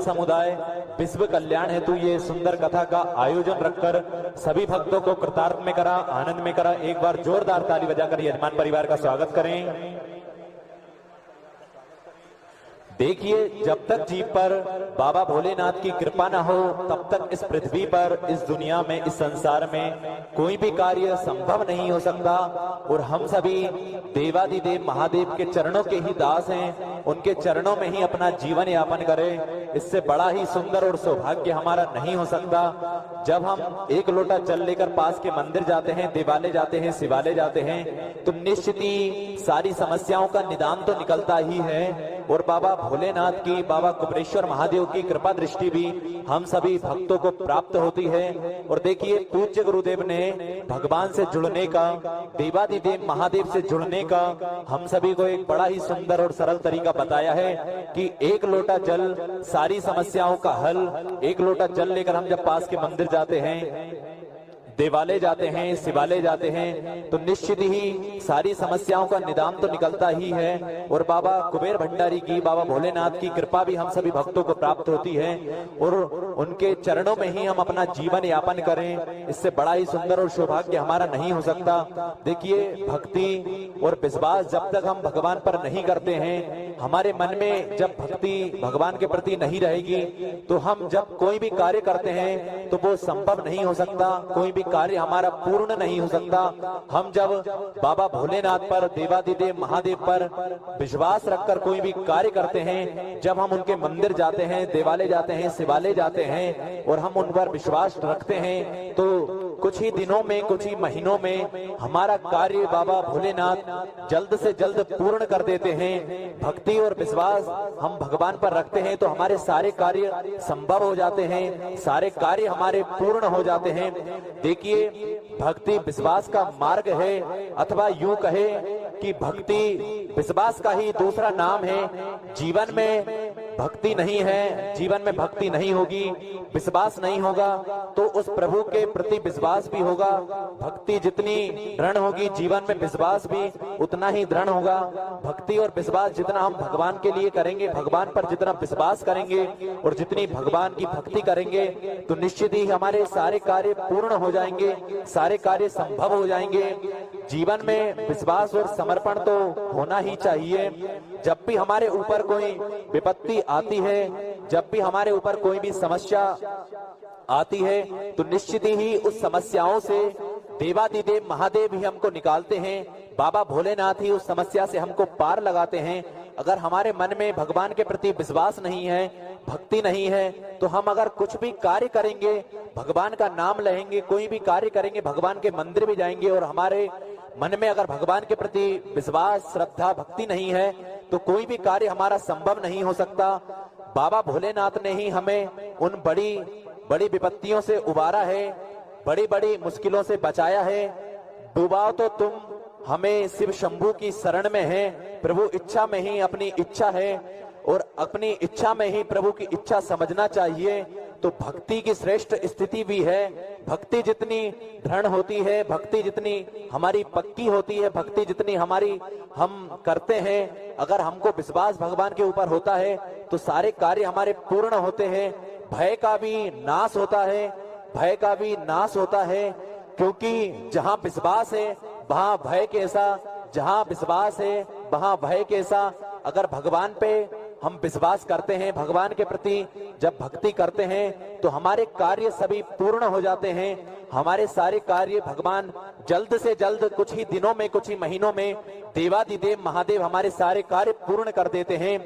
समुदाय विश्व कल्याण हेतु ये सुंदर कथा का आयोजन रखकर सभी भक्तों को कृतार्थ में करा, आनंद में करा। एक बार जोरदार ताली बजाकर यजमान परिवार का स्वागत करें। देखिए, जब तक जीव पर बाबा भोलेनाथ की कृपा न हो तब तक इस पृथ्वी पर, इस दुनिया में, इस संसार में कोई भी कार्य संभव नहीं हो सकता। और हम सभी देवादिदेव महादेव के चरणों के ही दास हैं, उनके चरणों में ही अपना जीवन यापन करें। इससे बड़ा ही सुंदर और सौभाग्य हमारा नहीं हो सकता। जब हम एक लोटा जल लेकर पास के मंदिर जाते हैं, देवालय जाते हैं, शिवालय जाते हैं, तो निश्चित ही सारी समस्याओं का निदान तो निकलता ही है। और बाबा भोलेनाथ की, बाबा कुबेरेश्वर महादेव की कृपा दृष्टि भी हम सभी भक्तों को प्राप्त होती है। और देखिए, पूज्य गुरुदेव ने भगवान से जुड़ने का, देवादिदेव महादेव से जुड़ने का हम सभी को एक बड़ा ही सुंदर और सरल तरीका बताया है कि एक लोटा जल सारी समस्याओं का हल। एक लोटा जल लेकर हम जब पास के मंदिर जाते हैं, देवालय जाते हैं, शिवालय जाते हैं, तो निश्चित ही सारी समस्याओं का निदान तो निकलता ही है। और बाबा कुबेर भंडारी की, बाबा भोलेनाथ की कृपा भी हम सभी भक्तों को प्राप्त होती है। और उनके चरणों में ही हम अपना जीवन यापन करें, इससे बड़ा ही सुंदर और सौभाग्य हमारा नहीं हो सकता। देखिए, भक्ति और विश्वास जब तक हम भगवान पर नहीं करते हैं, हमारे मन में जब भक्ति भगवान के प्रति नहीं रहेगी, तो हम जब कोई भी कार्य करते हैं तो वो संभव नहीं हो सकता, कोई भी कार्य हमारा पूर्ण नहीं हो सकता। हम जब बाबा भोलेनाथ पर, देवादिदेव महादेव पर विश्वास रखकर कोई भी कार्य करते हैं, जब हम उनके मंदिर जाते हैं, देवालय जाते हैं, शिवालय जाते हैं और हम उन पर विश्वास रखते हैं, तो कुछ ही दिनों में, कुछ ही महीनों में हमारा कार्य बाबा भोलेनाथ जल्द से जल्द पूर्ण कर देते हैं। भक्ति और विश्वास हम भगवान पर रखते हैं तो हमारे सारे कार्य संभव हो जाते हैं, सारे कार्य हमारे पूर्ण हो जाते हैं। देखिए, भक्ति विश्वास का मार्ग है, अथवा यूं कहे कि भक्ति विश्वास का ही दूसरा नाम है। जीवन में भक्ति नहीं है, जीवन में भक्ति नहीं होगी, विश्वास नहीं होगा, तो उस प्रभु के प्रति विश्वास भी होगा। भक्ति जितनी दृढ़ होगी, जीवन में विश्वास भी उतना ही दृढ़ होगा। भक्ति और विश्वास जितना हम भगवान के लिए करेंगे, भगवान पर जितना विश्वास करेंगे और जितनी भगवान की भक्ति करेंगे, तो निश्चित ही हमारे सारे कार्य पूर्ण हो जाएंगे, सारे कार्य संभव हो जाएंगे। जीवन में विश्वास और समर्पण तो होना ही चाहिए। जब भी हमारे ऊपर कोई विपत्ति आती है, जब भी हमारे ऊपर कोई भी समस्या आती है, तो निश्चित ही उस समस्याओं से देवादिदेव महादेव ही हमको निकालते हैं, बाबा भोलेनाथ ही उस समस्या से हमको पार लगाते हैं। अगर हमारे मन में भगवान के प्रति विश्वास नहीं है, भक्ति नहीं है, तो हम अगर कुछ भी कार्य करेंगे, भगवान का नाम लेंगे, कोई भी कार्य करेंगे, भगवान के मंदिर भी जाएंगे और हमारे मन में अगर भगवान के प्रति विश्वास, श्रद्धा, भक्ति नहीं है, तो कोई भी कार्य हमारा संभव नहीं हो सकता। बाबा भोलेनाथ ने ही हमें उन बड़ी बड़ी विपत्तियों से उबारा है, बड़ी बड़ी मुश्किलों से बचाया है। डूबाओ तो तुम हमें शिव शंभू की शरण में है, प्रभु इच्छा में ही अपनी इच्छा है और अपनी इच्छा में ही प्रभु की इच्छा समझना चाहिए। तो भक्ति की श्रेष्ठ स्थिति भी है। भक्ति जितनी दृढ़ होती है, भक्ति जितनी हमारी पक्की होती है, भक्ति जितनी हमारी हम करते हैं, अगर हमको विश्वास भगवान के ऊपर होता है तो सारे कार्य हमारे पूर्ण होते हैं। भय का भी नाश होता है, भय का भी नाश होता है, क्योंकि जहां विश्वास है वहां भय कैसा, जहां विश्वास है वहां भय कैसा। अगर भगवान पे हम विश्वास करते हैं, भगवान के प्रति जब भक्ति करते हैं, तो हमारे कार्य सभी पूर्ण हो जाते हैं। हमारे सारे कार्य भगवान जल्द से जल्द, कुछ ही दिनों में, कुछ ही महीनों में देवादिदेव महादेव हमारे सारे कार्य पूर्ण कर देते हैं।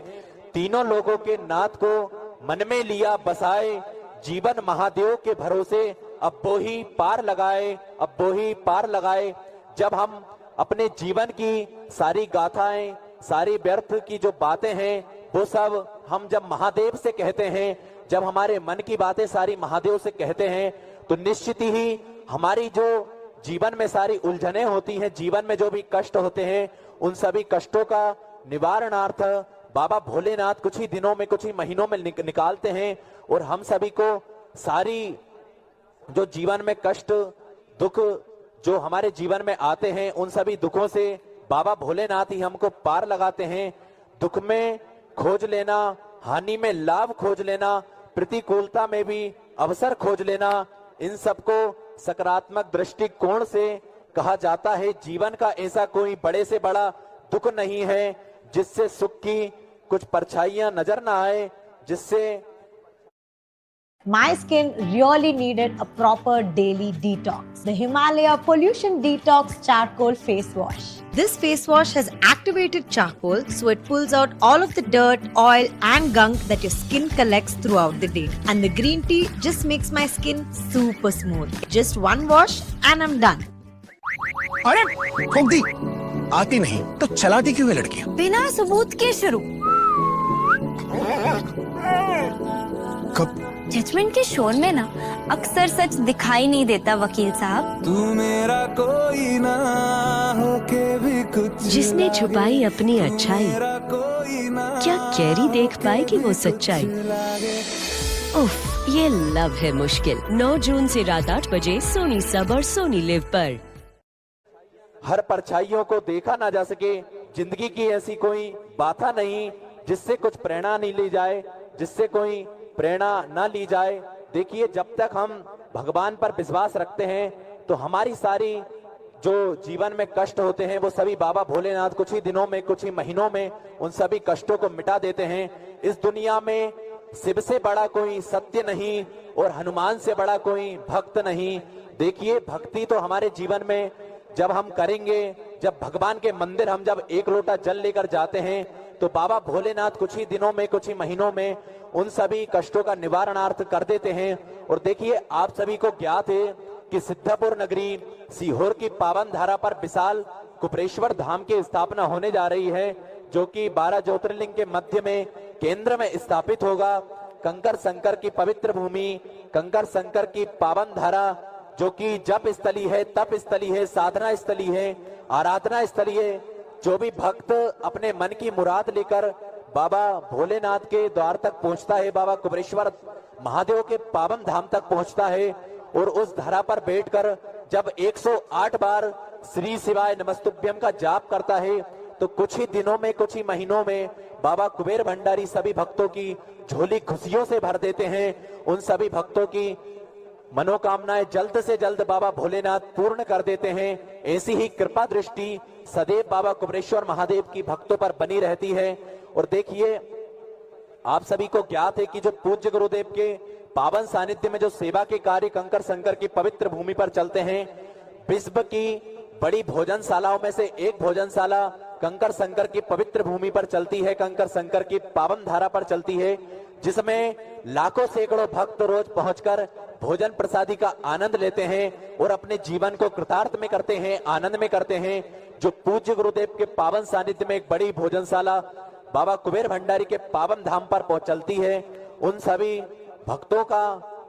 तीनों लोगों के नाथ को मन में लिया बसाए, जीवन महादेव के भरोसे अब वो ही पार लगाए, अब वो ही पार लगाए। जब हम अपने जीवन की सारी गाथाएं, सारी व्यर्थ की जो बातें हैं, वो सब हम जब महादेव से कहते हैं, जब हमारे मन की बातें सारी महादेव से कहते हैं, तो निश्चित ही हमारी जो जीवन में सारी उलझनें होती हैं, जीवन में जो भी कष्ट होते हैं, उन सभी कष्टों का निवारणार्थ बाबा भोलेनाथ कुछ ही दिनों में, कुछ ही महीनों में निकालते हैं। और हम सभी को सारी जो जीवन में कष्ट, दुख जो हमारे जीवन में आते हैं, उन सभी दुखों से बाबा भोलेनाथ ही हमको पार लगाते हैं। दुख में खोज लेना हानि में लाभ खोज लेना, प्रतिकूलता में भी अवसर खोज लेना, इन सबको सकारात्मक दृष्टिकोण से कहा जाता है। जीवन का ऐसा कोई बड़े से बड़ा दुख नहीं है जिससे सुख की कुछ परछाइयां नजर ना आए, जिससे My skin really needed a proper daily detox. The Himalaya Pollution Detox Charcoal Face Wash. This face wash has activated charcoal, so it pulls out all of the dirt, oil and gunk that your skin collects throughout the day. And the green tea just makes my skin super smooth. Just one wash and I'm done. अरे ठोक दी, आती नहीं तो चलाती क्यों है लड़कियां? बिना सबूत के शुरू। कब? जजमेंट के शोर में ना अक्सर सच दिखाई नहीं देता वकील साहब। तू मेरा कोई ना होके भी कुछ जिसने छुपाई अपनी अच्छाई, क्या कैरी देख पाएगी वो सच्चाई? उफ, ये लव है मुश्किल। 9 जून से रात 8 बजे सोनी सब और सोनी लिव पर। हर परछाइयों को देखा ना जा सके। जिंदगी की ऐसी कोई बात नहीं जिससे कुछ प्रेरणा नहीं ली जाए, जिससे कोई प्रेरणा ना ली जाए। देखिए, जब तक हम भगवान पर विश्वास रखते हैं तो हमारी सारी जो जीवन में कष्ट होते हैं वो सभी बाबा भोलेनाथ कुछ ही दिनों में, कुछ ही महीनों में उन सभी कष्टों को मिटा देते हैं। इस दुनिया में शिव से बड़ा कोई सत्य नहीं और हनुमान से बड़ा कोई भक्त नहीं। देखिए, भक्ति तो हमारे जीवन में जब हम करेंगे, जब भगवान के मंदिर हम जब एक लोटा जल लेकर जाते हैं तो बाबा भोलेनाथ कुछ ही दिनों में, कुछ ही महीनों में उन सभी कष्टों का निवारणार्थ कर देते हैं। और देखिए, आप सभी को ज्ञात है कि सिद्धपुर नगरी सीहोर की पावन धारा पर विशाल कुपरेश्वर धाम की स्थापना होने जा रही है, जो कि 12 ज्योतिर्लिंग के मध्य में केंद्र में स्थापित होगा। कंकर शंकर की पवित्र भूमि, कंकर शंकर की पावन धारा, जो कि जप स्थली है, तप स्थली है, साधना स्थली है, आराधना स्थली है। जो भी भक्त अपने मन की मुराद लेकर बाबा भोलेनाथ के द्वार तक पहुंचता है, बाबा कुबरेश्वर महादेव के पावन धाम तक पहुंचता है और उस धरा पर बैठकर जब 108 बार श्री शिवाय नमस्तुभ्यम का जाप करता है तो कुछ ही दिनों में, कुछ ही महीनों में बाबा कुबेर भंडारी सभी भक्तों की झोली खुशियों से भर देते हैं। उन सभी भक्तों की मनोकामनाएं जल्द से जल्द बाबा भोलेनाथ पूर्ण कर देते हैं। ऐसी ही कृपा दृष्टि सदैव बाबा कुबरेश्वर महादेव की भक्तों पर बनी रहती है। और देखिए, आप सभी को ज्ञात है कि जो पूज्य गुरुदेव के पावन सानिध्य में जो सेवा के कार्य कंकर शंकर की पवित्र भूमि पर चलते हैं, विश्व की बड़ी भोजनशालाओं में से एक भोजनशाला कंकर शंकर की पवित्र भूमि पर चलती है, कंकर शंकर की पावन धारा पर चलती है, जिसमें लाखों सैकड़ों भक्त रोज पहुंचकर भोजन प्रसादी का आनंद लेते हैं और अपने जीवन को कृतार्थ में करते हैं, आनंद में करते हैं। जो पूज्य गुरुदेव के पावन सानिध्य में एक बड़ी भोजनशाला बाबा कुबेर भंडारी के पावन धाम पर चलती है, उन सभी भक्तों का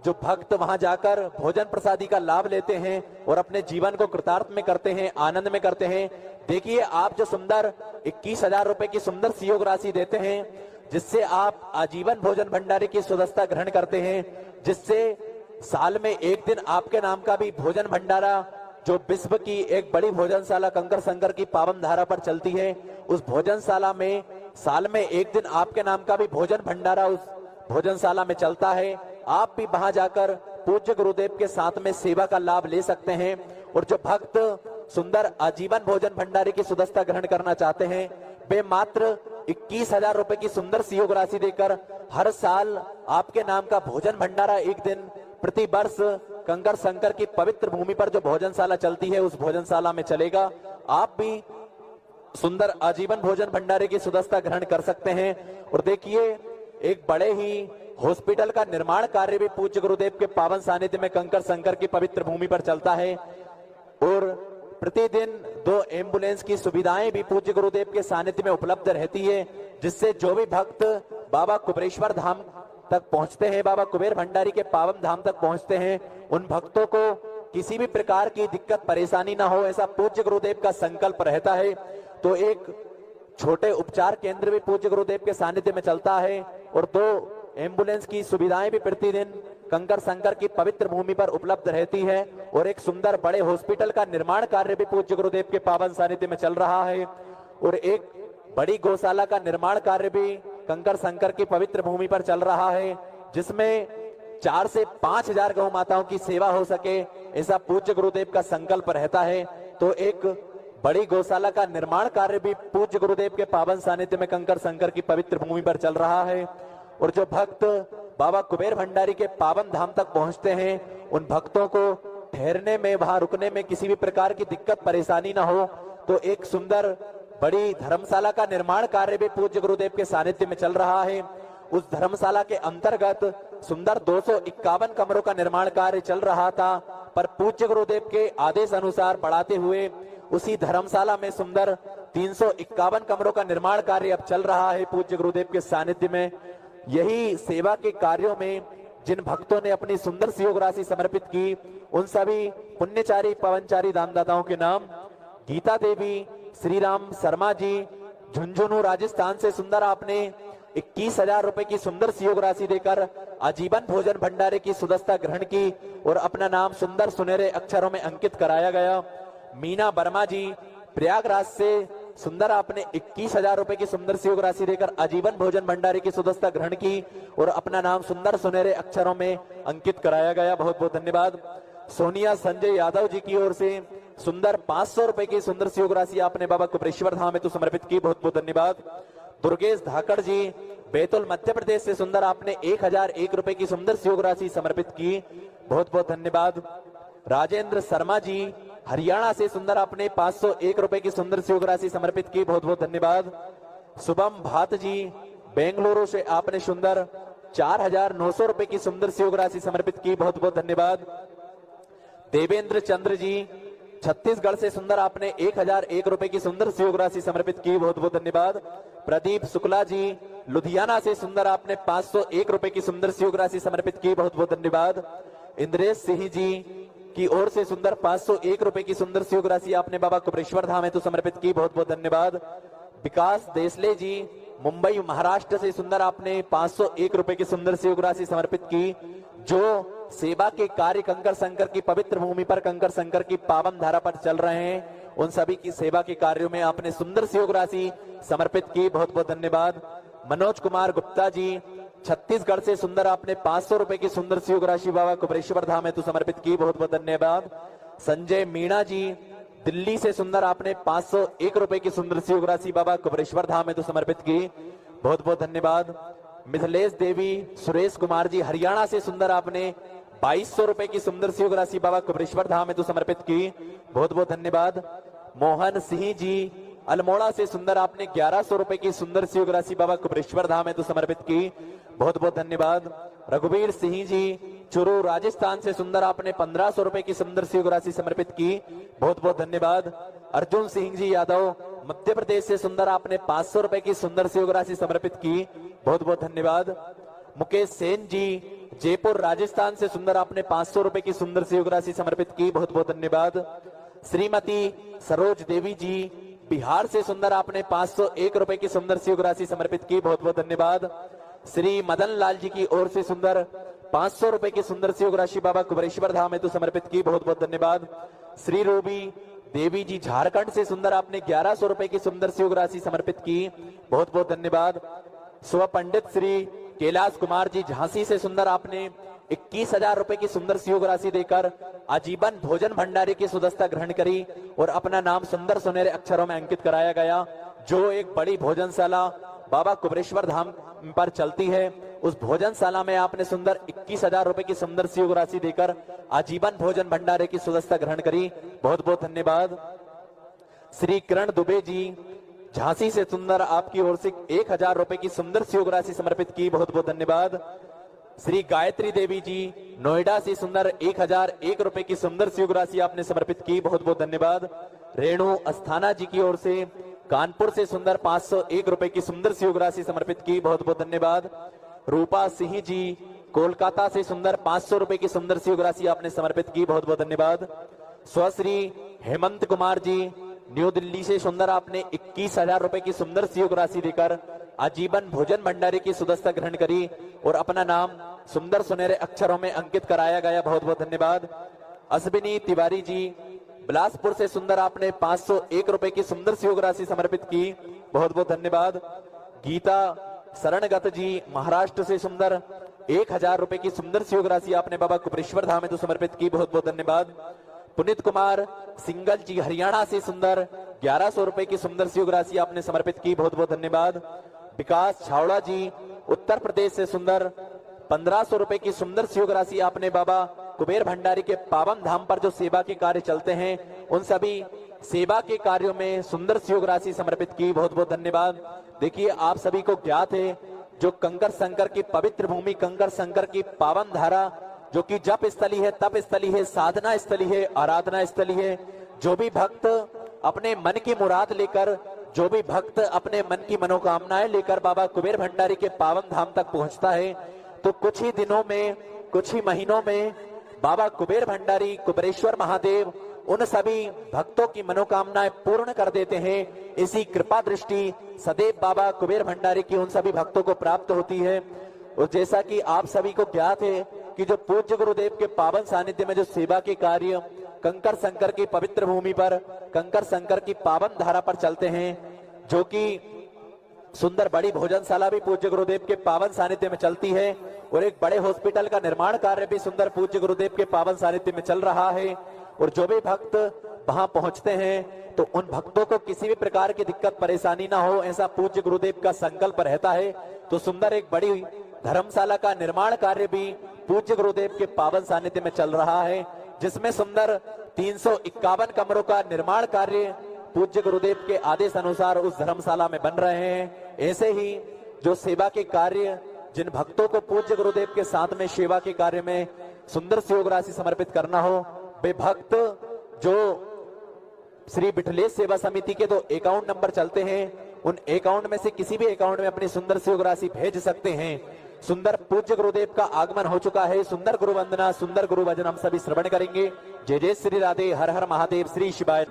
जो भक्त वहां जाकर भोजन प्रसादी का लाभ लेते हैं और अपने जीवन को कृतार्थ में करते हैं, आनंद में करते हैं। देखिए, आप जो सुंदर 21,000 रुपए की सुंदर सहयोग राशि देते हैं, जिससे आप आजीवन भोजन भंडारी की सदस्यता ग्रहण करते हैं, जिससे साल में एक दिन आपके नाम का भी भोजन भंडारा, जो विश्व की एक बड़ी भोजनशाला कंकर शंकर की पावन धारा पर चलती है, उस भोजनशाला में साल में एक दिन आपके नाम का भी भोजन भंडारा उस भोजनशाला में चलता है। आप भी वहां जाकर पूज्य गुरुदेव के साथ में सेवा का लाभ ले सकते हैं। और जो भक्त सुंदर आजीवन भोजन भंडारी की सदस्यता ग्रहण करना चाहते हैं, वे मात्र 21,000 रुपए की सुंदर सहयोग राशि देकर हर साल आपके नाम का भोजन भंडारा एक दिन प्रति वर्ष कंकर शंकर की पवित्र भूमि पर जो भोजनशाला चलती है उस भोजनशाला में चलेगा। आप भी सुंदर आजीवन भोजन भंडारे की सदस्यता ग्रहण कर सकते हैं। और देखिए, एक बड़े ही हॉस्पिटल का निर्माण कार्य भी पूज्य गुरुदेव के पावन सानिध्य में कंकर शंकर की पवित्र भूमि पर चलता है और प्रतिदिन 2 एम्बुलेंस की सुविधाएं भी पूज्य गुरुदेव के सानिध्य में उपलब्ध रहती है, जिससे जो भी भक्त बाबा कुबरेश्वर धाम तक पहुंचते हैं, बाबा कुबेर भंडारी के पावन धाम तक पहुंचते हैं, उन भक्तों को किसी भी प्रकार की दिक्कत परेशानी ना हो, ऐसा पूज्य गुरुदेव का संकल्प रहता है। तो एक छोटे उपचार केंद्र भी पूज्य गुरुदेव के सानिध्य में चलता है और 2 एम्बुलेंस की सुविधाएं भी प्रतिदिन कंकर शंकर की पवित्र भूमि पर उपलब्ध रहती है और एक सुंदर बड़े हॉस्पिटल का निर्माण कार्य भी पूज्य गुरुदेव के पावन सानिध्य में चल रहा है और एक बड़ी गौशाला का निर्माण कार्य भी कंकर संकर की पवित्र भूमि पर चल रहा है, जिसमें 4 से 5,000 गौ माताओं की सेवा हो सके, ऐसा पूज्य गुरुदेव का संकल्प रहता है। तो एक बड़ी गौशाला का निर्माण कार्य भी पूज्य गुरुदेव के पावन सानिध्य में कंकर संकर की पवित्र भूमि पर चल रहा है। और जो भक्त बाबा कुबेर भंडारी के पावन धाम तक पहुंचते हैं, उन भक्तों को ठहरने में, वहां रुकने में किसी भी प्रकार की दिक्कत परेशानी ना हो, तो एक सुंदर बड़ी धर्मशाला का निर्माण कार्य भी पूज्य गुरुदेव के सानिध्य में चल रहा है। उस धर्मशाला के अंतर्गत सुंदर 251 कमरों का निर्माण कार्य चल रहा था, पर पूज्य गुरुदेव के आदेश अनुसार बढ़ाते हुए उसी धर्मशाला में सुंदर 351 कमरों का निर्माण कार्य अब चल रहा है पूज्य गुरुदेव के सानिध्य में। यही सेवा के कार्यों में जिन भक्तों ने अपनी सुंदर सी योग राशि समर्पित की, उन सभी पुण्यचारी पवनचारी दानदाताओं के नाम: गीता देवी, श्री राम शर्मा जी, झुंझुनू राजस्थान से सुंदर आपने 21,000 रुपए की सुंदर सी योग राशि देकर आजीवन भोजन भंडारे की सदस्यता ग्रहण की और अपना नाम सुंदर सुनहरे अक्षरों में अंकित कराया गया। मीना वर्मा जी, प्रयागराज से सुंदर आपने 21,000 रुपए की सुंदर सी योग राशि देकर आजीवन भोजन भंडारे की सदस्यता ग्रहण की और अपना नाम सुंदर सुनहरे अक्षरों में अंकित कराया गया। बहुत बहुत धन्यवाद। सोनिया संजय यादव जी की ओर से सुंदर 500 रुपए की सुंदर सी योग राशि आपने बाबा कुबरेश्वर धाम हेतु समर्पित की। बहुत बहुत धन्यवाद। दुर्गेश धाकड़ जी, बैतूल मध्य प्रदेश से सुंदर आपने 1,001 रुपए की सुंदर सी योग राशि समर्पित की। बहुत बहुत धन्यवाद। राजेंद्र शर्मा जी, हरियाणा से सुंदर आपने 501 रुपए की सुंदर सी योग राशि समर्पित की। बहुत बहुत धन्यवाद। शुभम भात जी, बेंगलुरु से आपने सुंदर 4,900 रुपए की सुंदर सी योग राशि समर्पित की। बहुत बहुत धन्यवाद। देवेंद्र चंद्र जी, छत्तीसगढ़ से सुंदर आपने 1,001 रुपए की सुंदर सी योग राशि समर्पित की। बहुत बहुत धन्यवाद। प्रदीप शुक्ला जी, लुधियाना से सुंदर आपने 501 रुपए की सुंदर सी योग राशि समर्पित की। बहुत बहुत धन्यवाद। इंद्रेश सिंह जी की ओर से सुंदर 501 रुपए की सुंदर सी योग राशि आपने बाबा कुबरेश्वर धाम हेतु समर्पित की। बहुत बहुत धन्यवाद। विकास देसले जी, मुंबई महाराष्ट्र से सुंदर आपने 501 रुपए की सुंदर सी योग राशि समर्पित की। जो सेवा के कार्य कंकर संकर की पवित्र भूमि पर कंकर संकर की पावन धारा पर चल रहे हैं, उन सभी की सेवा के कार्यों में आपने सुंदर सी योग राशि समर्पित की। बहुत बहुत धन्यवाद। मनोज कुमार गुप्ता जी, छत्तीसगढ़ से सुंदर आपने 500 रुपए की सुंदर सी योग राशि बाबा कुबरेश्वर धाम हेतु समर्पित की। बहुत बहुत धन्यवाद। संजय मीणा जी, दिल्ली से सुंदर आपने 501 रुपए की सुंदर सी योग राशि बाबा कुबरेश्वर धाम हेतु समर्पित की। बहुत बहुत धन्यवाद। मिथिलेश देवी, सुरेश कुमार जी, हरियाणा से सुंदर आपने 2200 रुपए की सुंदर सी योग राशि बाबा कुबरेश्वर धाम हेतु समर्पित की। बहुत बहुत धन्यवाद। मोहन सिंह जी, अल्मोड़ा से सुंदर आपने 1100 रुपए की सुंदर सी योग राशि बाबा कुबरेश्वर धाम हेतु समर्पित की। बहुत बहुत धन्यवाद। रघुवीर सिंह जी, चुरू राजस्थान से सुंदर आपने 1500 रुपए की सुंदर सी योग राशि समर्पित की। बहुत बहुत धन्यवाद। अर्जुन सिंह जी यादव, मध्य प्रदेश से सुंदर आपने 500 रुपए की सुंदर सी योग राशि समर्पित की। बहुत बहुत धन्यवाद। मुकेश सेन जी, जयपुर राजस्थान से सुंदर आपने 500 रुपए की सुंदर सी योग राशि समर्पित की। बहुत बहुत धन्यवाद। श्रीमती सरोज देवी जी, बिहार से सुंदर आपने 501 रुपए की सुंदर सी योग राशि समर्पित की। बहुत बहुत धन्यवाद। श्री मदन लाल जी की ओर से सुंदर 500 रुपए की सुंदर सी योग राशि बाबा कुबरेश्वर धाम हेतु समर्पित की। बहुत बहुत धन्यवाद। श्री रूबी देवी जी, झारखंड से सुंदर आपने 1100 रुपए की सुंदर सी योग राशि समर्पित की। बहुत बहुत धन्यवाद। स्व पंडित श्री कैलाश कुमार जी, झांसी से सुंदर आपने 21,000 रुपए की सुंदर सी योग राशि देकर आजीवन भोजन भंडारी की सदस्यता ग्रहण करी और अपना नाम सुंदर सुनहरे अक्षरों में अंकित कराया गया। जो एक बड़ी भोजनशाला बाबा कुबरेश्वर धाम पर चलती है, उस भोजनशाला में आपने सुंदर 21,000 रुपए की सुंदर सी योग राशि देकर आजीवन भोजन भंडारे की सदस्यता ग्रहण करी। बहुत बहुत धन्यवाद। श्री किरण दुबे जी, झांसी से सुंदर आपकी ओर से 1,000 रुपए की सुंदर सी योग राशि समर्पित की। बहुत बहुत धन्यवाद। श्री गायत्री देवी जी, नोएडा से सुंदर 1,001 रुपए की सुंदर सी योग राशि आपने समर्पित की। बहुत बहुत धन्यवाद। रेणु अस्थाना जी की ओर से कानपुर से सुंदर 501 रुपए की सुंदर सी योग राशि समर्पित की। बहुत बहुत धन्यवाद। रूपा सिंह जी, कोलकाता से सुंदर 500 रुपए की सुंदर सी योग राशि आपने समर्पित की। बहुत बहुत धन्यवाद। स्वश्री हेमंत कुमार जी, न्यू दिल्ली से सुंदर आपने 21,000 रुपए की सुंदर सी योग राशि देकर आजीवन भोजन भंडारी की सदस्यता ग्रहण करी और अपना नाम सुंदर सुनहरे अक्षरों में अंकित कराया गया। बहुत बहुत धन्यवाद। अश्विनी तिवारी जी, बिलासपुर से सुंदर आपने 501 रुपए की सुंदर सी योग राशि समर्पित की। बहुत बहुत धन्यवाद। गीता शरणगत जी महाराष्ट्र से सुंदर 1000 रुपए की सुंदर सी योग राशि आपने बाबा कुबरेश्वर धाम में तो समर्पित की, बहुत बहुत धन्यवाद। पुनीत कुमार सिंगल जी हरियाणा से सुंदर 1100 रुपए की सुंदर सी योग राशि आपने समर्पित की, बहुत बहुत धन्यवाद। विकास छावड़ा जी उत्तर प्रदेश से सुंदर 1500 रुपए की सुंदर सी योग राशि आपने बाबा कुबेर भंडारी के पावन धाम पर जो सेवा के कार्य चलते हैं उन सभी सेवा के कार्यों में सुंदर सी योग राशि समर्पित की, बहुत बहुत धन्यवाद। देखिए आप सभी को ज्ञात है जो कंकर शंकर की पवित्र भूमि, कंकर शंकर की पावन धारा जो कि जप स्थली है, तप स्थली है, साधना स्थली है, आराधना स्थली है। जो भी भक्त अपने मन की मुराद लेकर, जो भी भक्त अपने मन की मनोकामनाएं लेकर बाबा कुबेर भंडारी के पावन धाम तक पहुंचता है तो कुछ ही दिनों में, कुछ ही महीनों में बाबा कुबेर भंडारी कुबेरेश्वर महादेव उन सभी भक्तों की मनोकामनाएं पूर्ण कर देते हैं। इसी कृपा दृष्टि सदैव बाबा कुबेर भंडारी की उन सभी भक्तों को प्राप्त होती है। और जैसा कि आप सभी को ज्ञात है कि जो पूज्य गुरुदेव के पावन सानिध्य में जो सेवा के कार्य कंकर शंकर की पवित्र भूमि पर, कंकर शंकर की पावन धारा पर चलते हैं, जो कि सुंदर बड़ी भोजनशाला भी पूज्य गुरुदेव के पावन सानिध्य में चलती है और एक बड़े हॉस्पिटल का निर्माण कार्य भी सुंदर पूज्य गुरुदेव के पावन सानिध्य में चल रहा है। और जो भी भक्त वहां पहुंचते हैं तो उन भक्तों को किसी भी प्रकार की दिक्कत परेशानी ना हो, ऐसा पूज्य गुरुदेव का संकल्प रहता है। तो सुंदर एक बड़ी धर्मशाला का निर्माण कार्य भी पूज्य गुरुदेव के पावन सानिध्य में चल रहा है, जिसमें सुंदर 351 कमरों का निर्माण कार्य पूज्य गुरुदेव के आदेश अनुसार उस धर्मशाला में बन रहे हैं। ऐसे ही जो सेवा के कार्य, जिन भक्तों को पूज्य गुरुदेव के साथ में सेवा के कार्य में सुंदर सी योग राशि समर्पित करना हो, वे भक्त जो श्री बिठलेश सेवा समिति के 2 अकाउंट नंबर चलते हैं, उन अकाउंट में से किसी भी अकाउंट में अपनी सुंदर सी योग राशि भेज सकते हैं। सुंदर पूज्य गुरुदेव का आगमन हो चुका है। सुंदर गुरु वंदना, सुंदर गुरु भजन हम सभी श्रवण करेंगे। जय जय श्री राधे, हर हर महादेव, श्री शिवाय।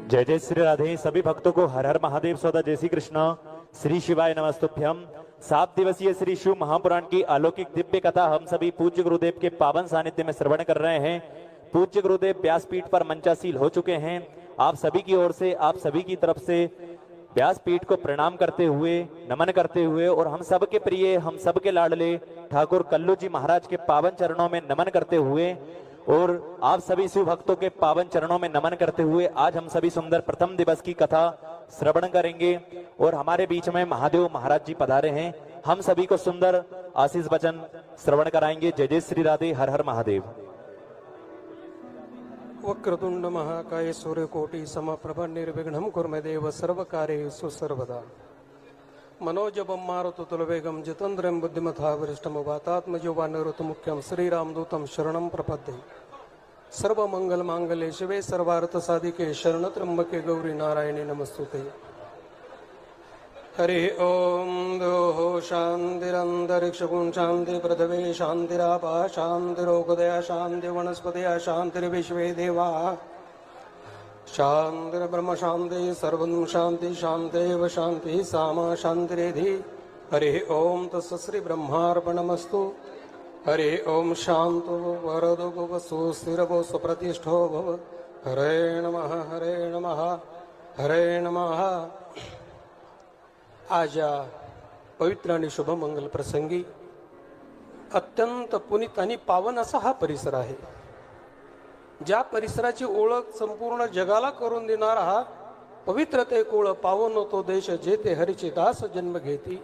जय जय श्री राधे। सभी भक्तों को हर हर महादेव सौदा जय श्री कृष्ण। श्री शिवाय नमस्तुभ्यम। 7 दिवसीय श्री शिव महापुराण की अलौकिक दिव्य कथा हम सभी पूज्य गुरुदेव के पावन सानिध्य में श्रवण कर रहे हैं। पूज्य गुरुदेव व्यासपीठ पर मंचासील हो चुके हैं। आप सभी की ओर से, आप सभी की तरफ से व्यासपीठ को प्रणाम करते हुए, नमन करते हुए और हम सबके प्रिय, हम सबके लाडले ठाकुर कल्लू जी महाराज के पावन चरणों में नमन करते हुए और आप सभी शिव भक्तों के पावन चरणों में नमन करते हुए आज हम सभी सुंदर प्रथम दिवस की कथा श्रवण करेंगे। और हमारे बीच में महादेव महाराज जी पधारे हैं। हम सभी को सुंदर आशीष वचन श्रवण कराएंगे। जय जय श्री राधे। हर हर महादेव। वक्रतुंड महाकाय सूर्यकोटि समप्रभ निर्विघ्नं कुर्मे देव सर्वकार्येषु सर्वदा। मनोजवं मारुततुल्यवेगं जितेन्द्रियं बुद्धिमता वरिष्ठं वातात्मजो वानरतमुख्यं श्रीरामदूतं शरणं प्रपद्ये। सर्वमंगलमांगल्ये शिवे सर्वार्थसाधिके शरणत्र्यंबके गौरी नारायणे नमस्तुते। हरि ओम दोः शान्तिरन्तरिक्षगुं शान्ति पृथिवी शान्तिरापः शान्तिरोगदया शान्ति वनस्पतयः शान्तिर्विश्वे देवाः शान्तिर्ब्रह्म शान्ति सर्वं शान्ति शान्तेव शान्ति सामा शान्तिरेधि। हरि ओम तस्य श्री ब्रह्मार्पणमस्तु। हरि ओम शांतो वरदो वसु स्थिरवो सुप्रतिष्ठो भव। हरे नमः हरे नमः हरे नमः। आज या पवित्र आणि शुभ मंगल प्रसंगी अत्यंत पुनीत आणि पावन असा हा परिसर आहे। ज्या परिसराची ओळख संपूर्ण जगाला करून देणारा हा पवित्र ते कुळ पावन तो देश जेथे हरीचे दास जन्म घेती,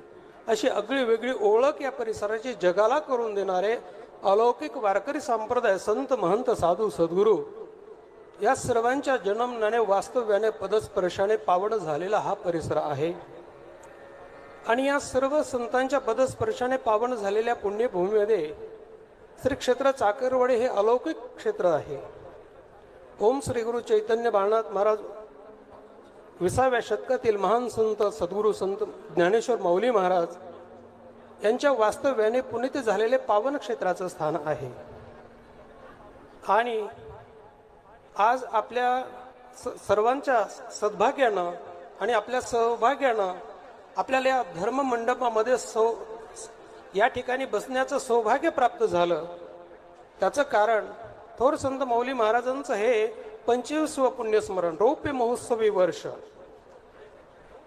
अशी आगळी वेगळी ओळख या परिसराची जगाला करून देणारे अलौकिक वारकरी संप्रदाय, संत महंत साधू सद्गुरू या सर्वांच्या जन्मनाने वास्तव्याने पदस्पर्शाने पावन झालेला हा परिसर आहे। आणि या सर्व संतांच्या पदस्पर्शाने पावन झालेल्या पुण्यभूमीमध्ये श्री क्षेत्र चाकरवाडी हे अलौकिक क्षेत्र आहे। ओम श्री गुरु चैतन्य बाळनाथ महाराज 20व्या शतकातील महान संत सद्गुरू संत ज्ञानेश्वर माऊली महाराज यांच्या वास्तव्याने पुनीत झालेले पावन क्षेत्राचं स्थान आहे। आणि आज आपल्या सर्वांच्या सद्भाग्यानं आणि आपल्या सौभाग्यानं आपल्याला या धर्म मंडपामध्ये या ठिकाणी बसण्याचं सौभाग्य प्राप्त झालं। त्याचं कारण थोर संत माऊली महाराजांचं हे 25वे पुण्यस्मरण रौप्य महोत्सवी वर्ष।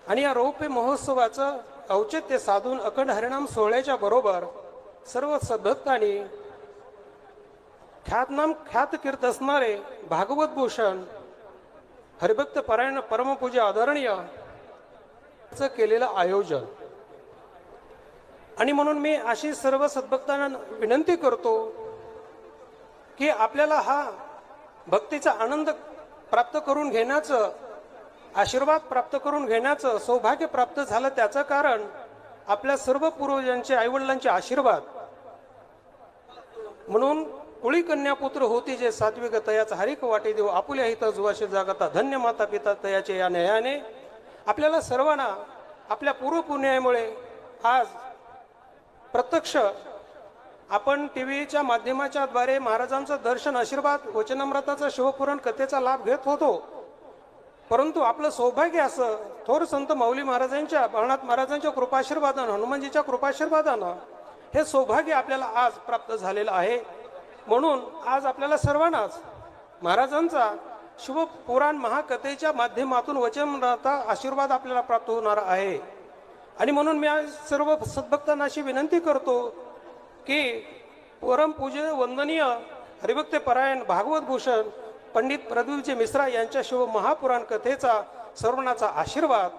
आणि या रौप्य महोत्सवाचं औचित्य साधून अखंड हरिनाम सोहळ्याच्या बरोबर सर्व सद्भक्तांनी ख्यात कीर्त असणारे भागवत भूषण हरिभक्त परायण परमपूज्य आदरणीय केलेलं आयोजन। आणि म्हणून मी अशी सर्व सद्भक्तांना विनंती करतो की आपल्याला हा भक्तीचा आनंद प्राप्त करून घेण्याचं, आशीर्वाद प्राप्त करून घेण्याचं सौभाग्य प्राप्त झालं। त्याचं कारण आपल्या सर्व पूर्वजांचे, आईवडिलांचे आशीर्वाद। म्हणून कुळी कन्या पुत्र होती जे सात्विक तयाचा हरिक वाटे देव आपुल्या हित जुवाशे जागता धन्य माता पिता तयाचे या न्यायाने आपल्याला सर्वांना आपल्या पूर्व पुण्यामुळे आज प्रत्यक्ष आपण टीव्हीच्या माध्यमाच्या द्वारे महाराजांचं दर्शन, आशीर्वाद, वचनामृताचा शिवपुराण कथेचा लाभ घेत होतो। परंतु आपलं सौभाग्य असं थोर संत माऊली महाराजांच्या बाळनाथ महाराजांच्या कृपाशीर्वादानं हनुमानजीच्या कृपाशीर्वादानं हे सौभाग्य आपल्याला आज प्राप्त झालेलं आहे. म्हणून आज आपल्याला सर्वांनाच महाराजांचा शुभ पुराण महाकथेच्या माध्यमातून वचनदाता आशीर्वाद आपल्याला प्राप्त होणार आहे. आणि म्हणून मी आज सर्व सद्भक्तांना अशी विनंती करतो की परमपूज्य वंदनीय हरिभक्त परायण भागवत भूषण पंडित प्रद्युमनजी मिश्रा यांच्या शुभ महापुराण कथेचा श्रवणाचा आशीर्वाद,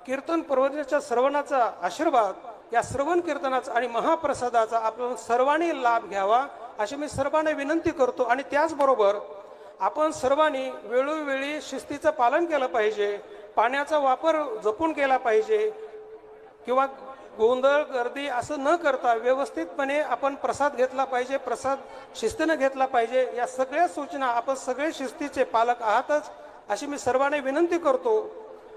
कीर्तन पर्वताच्या श्रवणाचा आशीर्वाद, या श्रवण कीर्तनाचा आणि महाप्रसादाचा आपण सर्वांनी लाभ घ्यावा अशी मी सर्वांना विनंती करतो. आणि त्याचबरोबर आपण सर्वांनी वेळोवेळी शिस्तीचं पालन केलं पाहिजे, पाण्याचा वापर जपून केला पाहिजे किंवा गोंधळ गर्दी असं न करता व्यवस्थितपणे आपण प्रसाद घेतला पाहिजे, प्रसाद शिस्तीनं घेतला पाहिजे. या सगळ्या सूचना आपण सगळे शिस्तीचे पालक आहातच अशी मी सर्वांना विनंती करतो.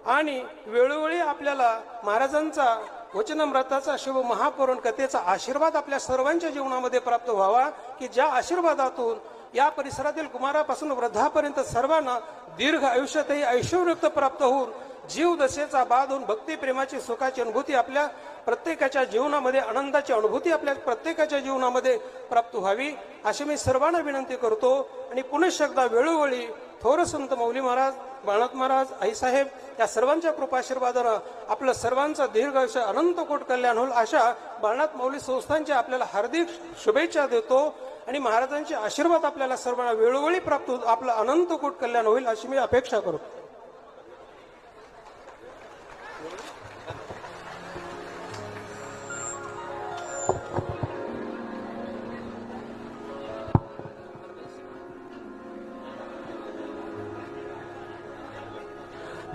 आणि वेळोवेळी आपल्याला महाराजांचा वचनामृताचा शुभ महापुराण कथेचा आशीर्वाद आपल्या सर्वांच्या जीवनामध्ये प्राप्त व्हावा की ज्या आशीर्वादातून या परिसरातील कुमारापासून वृद्धापर्यंत सर्वांना दीर्घ आयुष्यातही ऐश्वर्युक्त प्राप्त होऊन जीव दशेचा बाध होऊन भक्ती प्रेमाची सुखाची अनुभूती आपल्या प्रत्येकाच्या जीवनामध्ये, आनंदाची अनुभूती आपल्या प्रत्येकाच्या जीवनामध्ये प्राप्त व्हावी अशी मी सर्वांना विनंती करतो. आणि पुनश्च एकदा वेळोवेळी थोर संत माऊली महाराज, बाळनाथ महाराज, आईसाहेब या सर्वांच्या कृपाशीर्वादानं आपलं सर्वांचा दीर्घ आयुष्य अनंत कोट कल्याण होईल अशा बाळनाथ माऊली संस्थांच्या आपल्याला हार्दिक शुभेच्छा देतो. आणि महाराजांचे आशीर्वाद आपल्याला सर्वांना वेळोवेळी प्राप्त होऊन आपलं अनंत कोट कल्याण होईल अशी मी अपेक्षा करतो.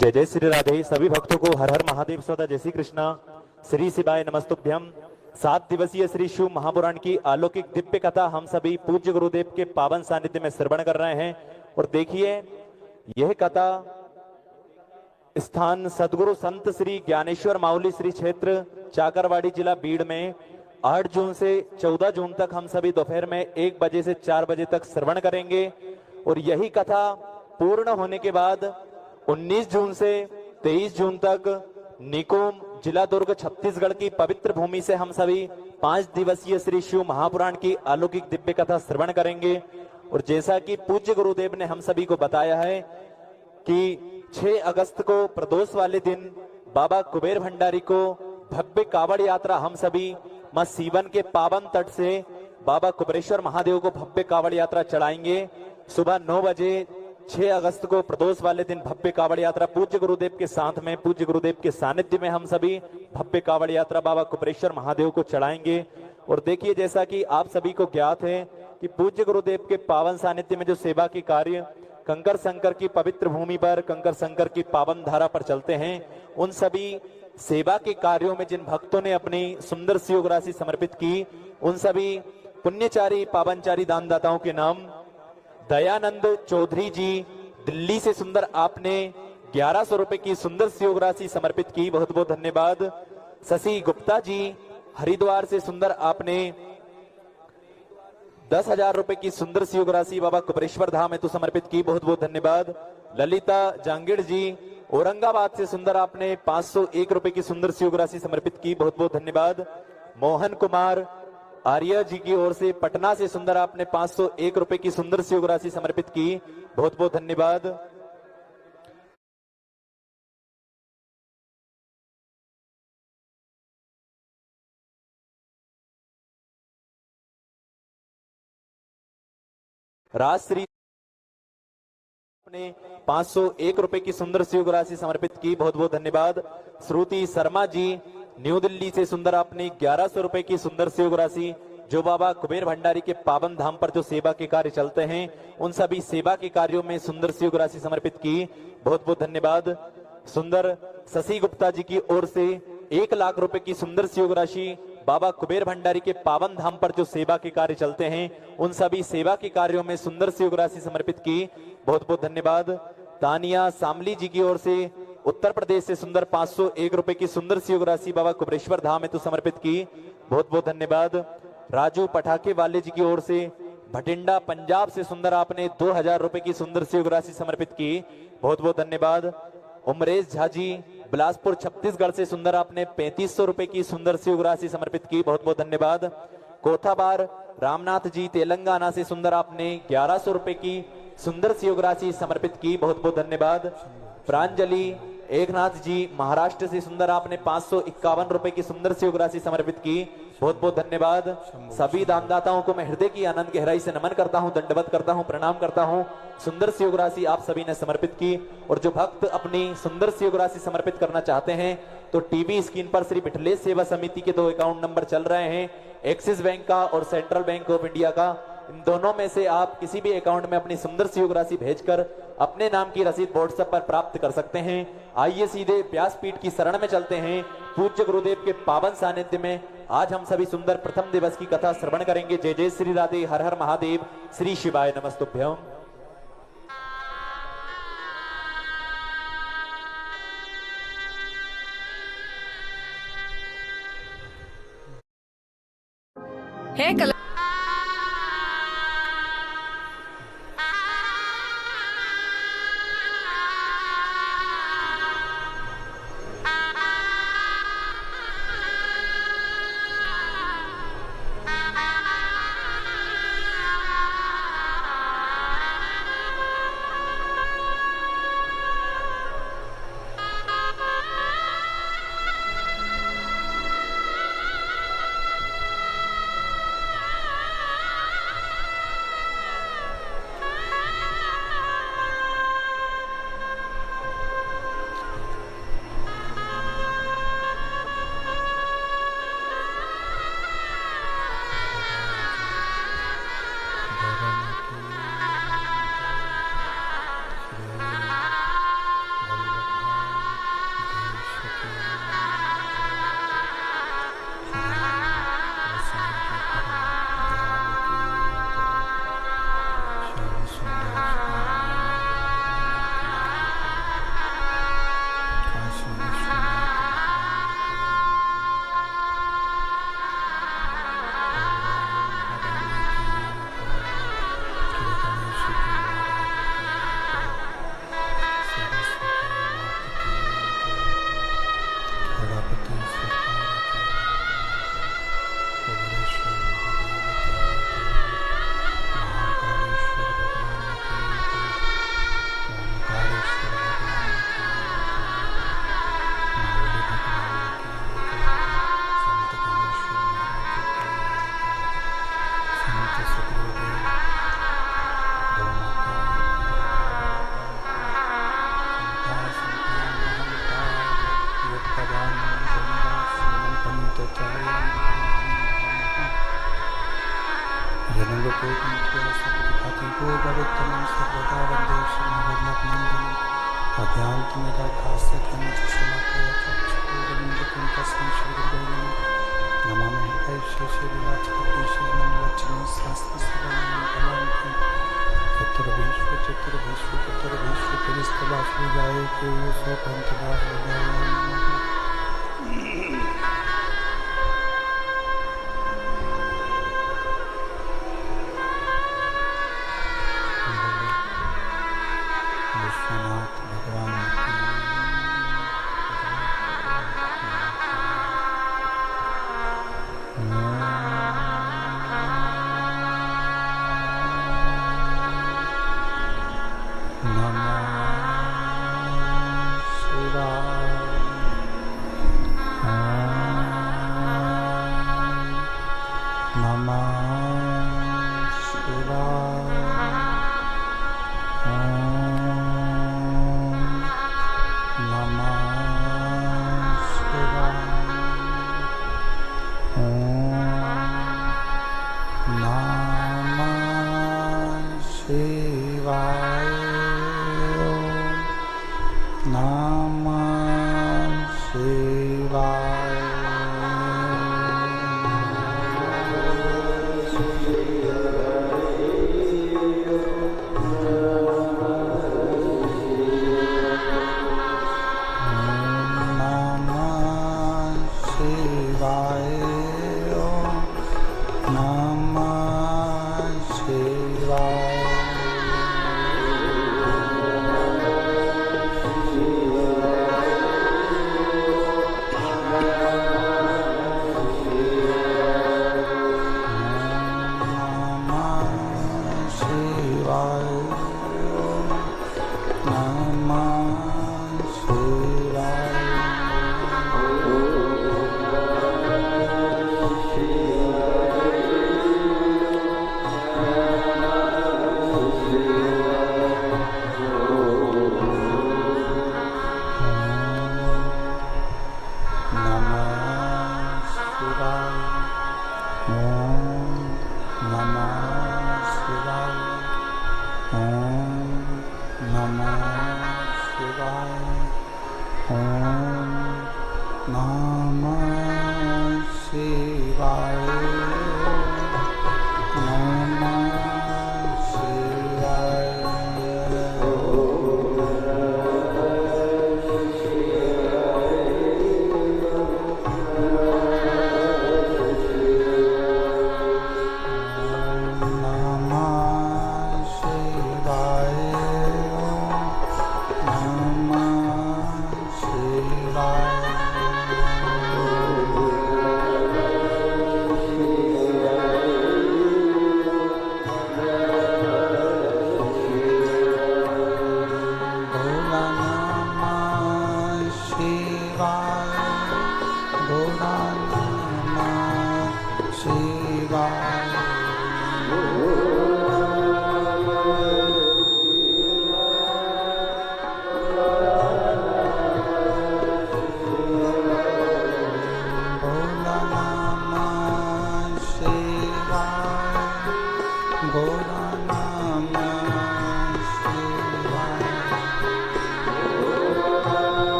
जय जय श्री राधे. सभी भक्तों को हर हर महादेव स्वतः जय श्री कृष्णा. श्री शिवाय नमस्तुभ्यम. 7 दिवसीय श्री शिव महापुराण की अलौकिक दिव्य कथा हम सभी पूज्य गुरुदेव के पावन सानिध्य में श्रवण कर रहे हैं. और देखिए यह कथा स्थान सदगुरु संत श्री ज्ञानेश्वर माऊली श्री क्षेत्र चाकरवाड़ी जिला बीड़ में 8 जून से 14 जून तक हम सभी दोपहर में 1 बजे से 4 बजे तक श्रवण करेंगे. और यही कथा पूर्ण होने के बाद 19 जून से 23 जून तक निकोम जिला दुर्ग छत्तीसगढ़ की पवित्र भूमि से हम सभी 5 दिवसीय श्री शिव महापुराण की अलौकिक दिव्य कथा श्रवण करेंगे. और जैसा कि पूज्य गुरुदेव ने हम सभी को बताया है कि 6 अगस्त को प्रदोष वाले दिन बाबा कुबेर भंडारी को भव्य कावड़ यात्रा हम सभी मां सीवन के पावन तट से बाबा कुबेरेश्वर महादेव को भव्य कावड़ यात्रा चढ़ाएंगे. सुबह 9 बजे 6 अगस्त को प्रदोष वाले दिन भव्य कावड़ यात्रा पूज्य गुरुदेव के साथ में, पूज्य गुरुदेव के सानिध्य में हम सभी भव्य कावड़ यात्रा बाबा कुबेरेश्वर महादेव को चढ़ाएंगे. और देखिए जैसा कि आप सभी को ज्ञात है कि पूज्य गुरुदेव के पावन सानिध्य में जो सेवा के कार्य कंकर शंकर की पवित्र भूमि पर, कंकर शंकर की पावन धारा पर चलते हैं, उन सभी सेवा के कार्यों में जिन भक्तों ने अपनी सुंदर सी योग राशि समर्पित की, उन सभी पुण्यचारी पावनचारी दानदाताओं के नाम दयानंद चौधरी जी दिल्ली से सुंदर आपने 1100 रुपए की सुंदर सी योग राशि समर्पित की, बहुत बहुत धन्यवाद. शशि गुप्ता जी हरिद्वार से सुंदर आपने 10,000 रुपए की सुंदर सी योग राशि बाबा कुबेरेश्वर धाम हेतु समर्पित की, बहुत बहुत धन्यवाद. ललिता जांगिड़ जी औरंगाबाद से सुंदर आपने 501 रुपए की सुंदर सी योग राशि समर्पित की, बहुत बहुत धन्यवाद. मोहन कुमार आर्य जी की ओर से पटना से सुंदर आपने 501 रुपए की सुंदर सी योग राशि समर्पित की, बहुत बहुत धन्यवाद. राजश्री ने 501 रुपए की सुंदर सी योग राशि समर्पित की, बहुत बहुत धन्यवाद. श्रुति शर्मा जी न्यू दिल्ली से सुंदर आपने 1100 रुपए की सुंदर सी योग राशि जो बाबा कुबेर भंडारी के पावन धाम पर जो सेवा के कार्य चलते हैं, उन सभी सेवा के कार्यों में सुंदर सी योग राशि समर्पित की, बहुत बहुत धन्यवाद. सुंदर शशि गुप्ता जी की ओर से 1 लाख रुपए की सुंदर सी योग राशि बाबा कुबेर भंडारी के पावन धाम पर जो सेवा के कार्य चलते हैं, उन सभी सेवा के कार्यों में सुंदर सी योग राशि समर्पित की, बहुत बहुत धन्यवाद. तानिया सामली जी की ओर से उत्तर प्रदेश से सुंदर 501 रुपए की सुंदर सी योग राशि बाबा कुबेरेश्वर धाम हेतु समर्पित की, बहुत बहुत धन्यवाद. राजू पटाखे वाले जी की ओर से भटिंडा पंजाब से सुंदर आपने 2000 रुपए की सुंदर सी राशि समर्पित की, बहुत बहुत धन्यवाद। उमरेश झा जी बिलासपुर छत्तीसगढ़ से सुंदर आपने 3500 रुपए की सुंदर सी राशि समर्पित की, बहुत बहुत धन्यवाद। कोथाबार रामनाथ जी तेलंगाना से सुंदर आपने 1100 रुपए की सुंदर सी राशि समर्पित की, बहुत बहुत धन्यवाद। प्रांजलि एकनाथ जी महाराष्ट्र से सुंदर आपने 551 रुपए की सुंदर सी राशि समर्पित की, बहुत बहुत धन्यवाद। सभी दानदाताओं को मैं हृदय की आनंद गहराई से नमन करता हूं, दंडवत करता हूं, प्रणाम करता हूं। सुंदर सी राशि आप सभी ने समर्पित की। और जो भक्त अपनी सुंदर सी राशि समर्पित करना चाहते हैं तो टीवी स्क्रीन पर श्री बिठलेश सेवा समिति के 2 अकाउंट नंबर चल रहे हैं, एक्सिस बैंक का और सेंट्रल बैंक ऑफ इंडिया का। इन दोनों में से आप किसी भी अकाउंट में अपनी सुंदर सी राशि भेजकर अपने नाम की रसीद व्हाट्सएप पर प्राप्त कर सकते हैं। आइए सीधे व्यासपीठ की शरण में चलते हैं। पूज्य गुरुदेव के पावन सानिध्य में आज हम सभी सुंदर प्रथम दिवस की कथा श्रवण करेंगे। जय जय श्री राधे, हर हर महादेव, श्री शिवाय नमस्तुभ्यं। है कल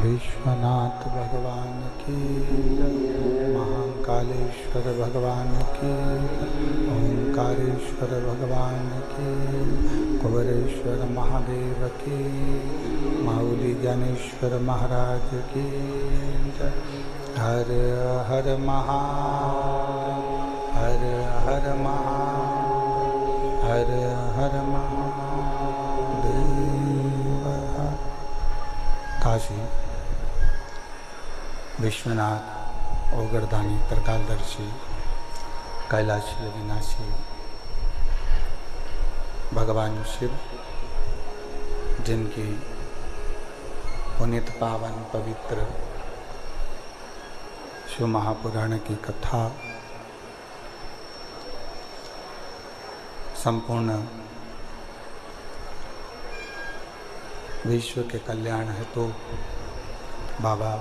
विश्वनाथ भगवान की, महाकालेश्वर भगवान की, ओंकारेश्वर भगवान की, कुबेरेश्वर महादेव की, माऊली ज्ञानेश्वर महाराज की। हर हर महादेव, हर हर महादेव, हर हर महादेव। काशी विश्वनाथ ओगरदानी त्रिकालदर्शी कैलाशी अविनाशी भगवान शिव, जिनकी पुनीत पावन पवित्र शिव महापुराण की कथा संपूर्ण विश्व के कल्याण हेतु बाबा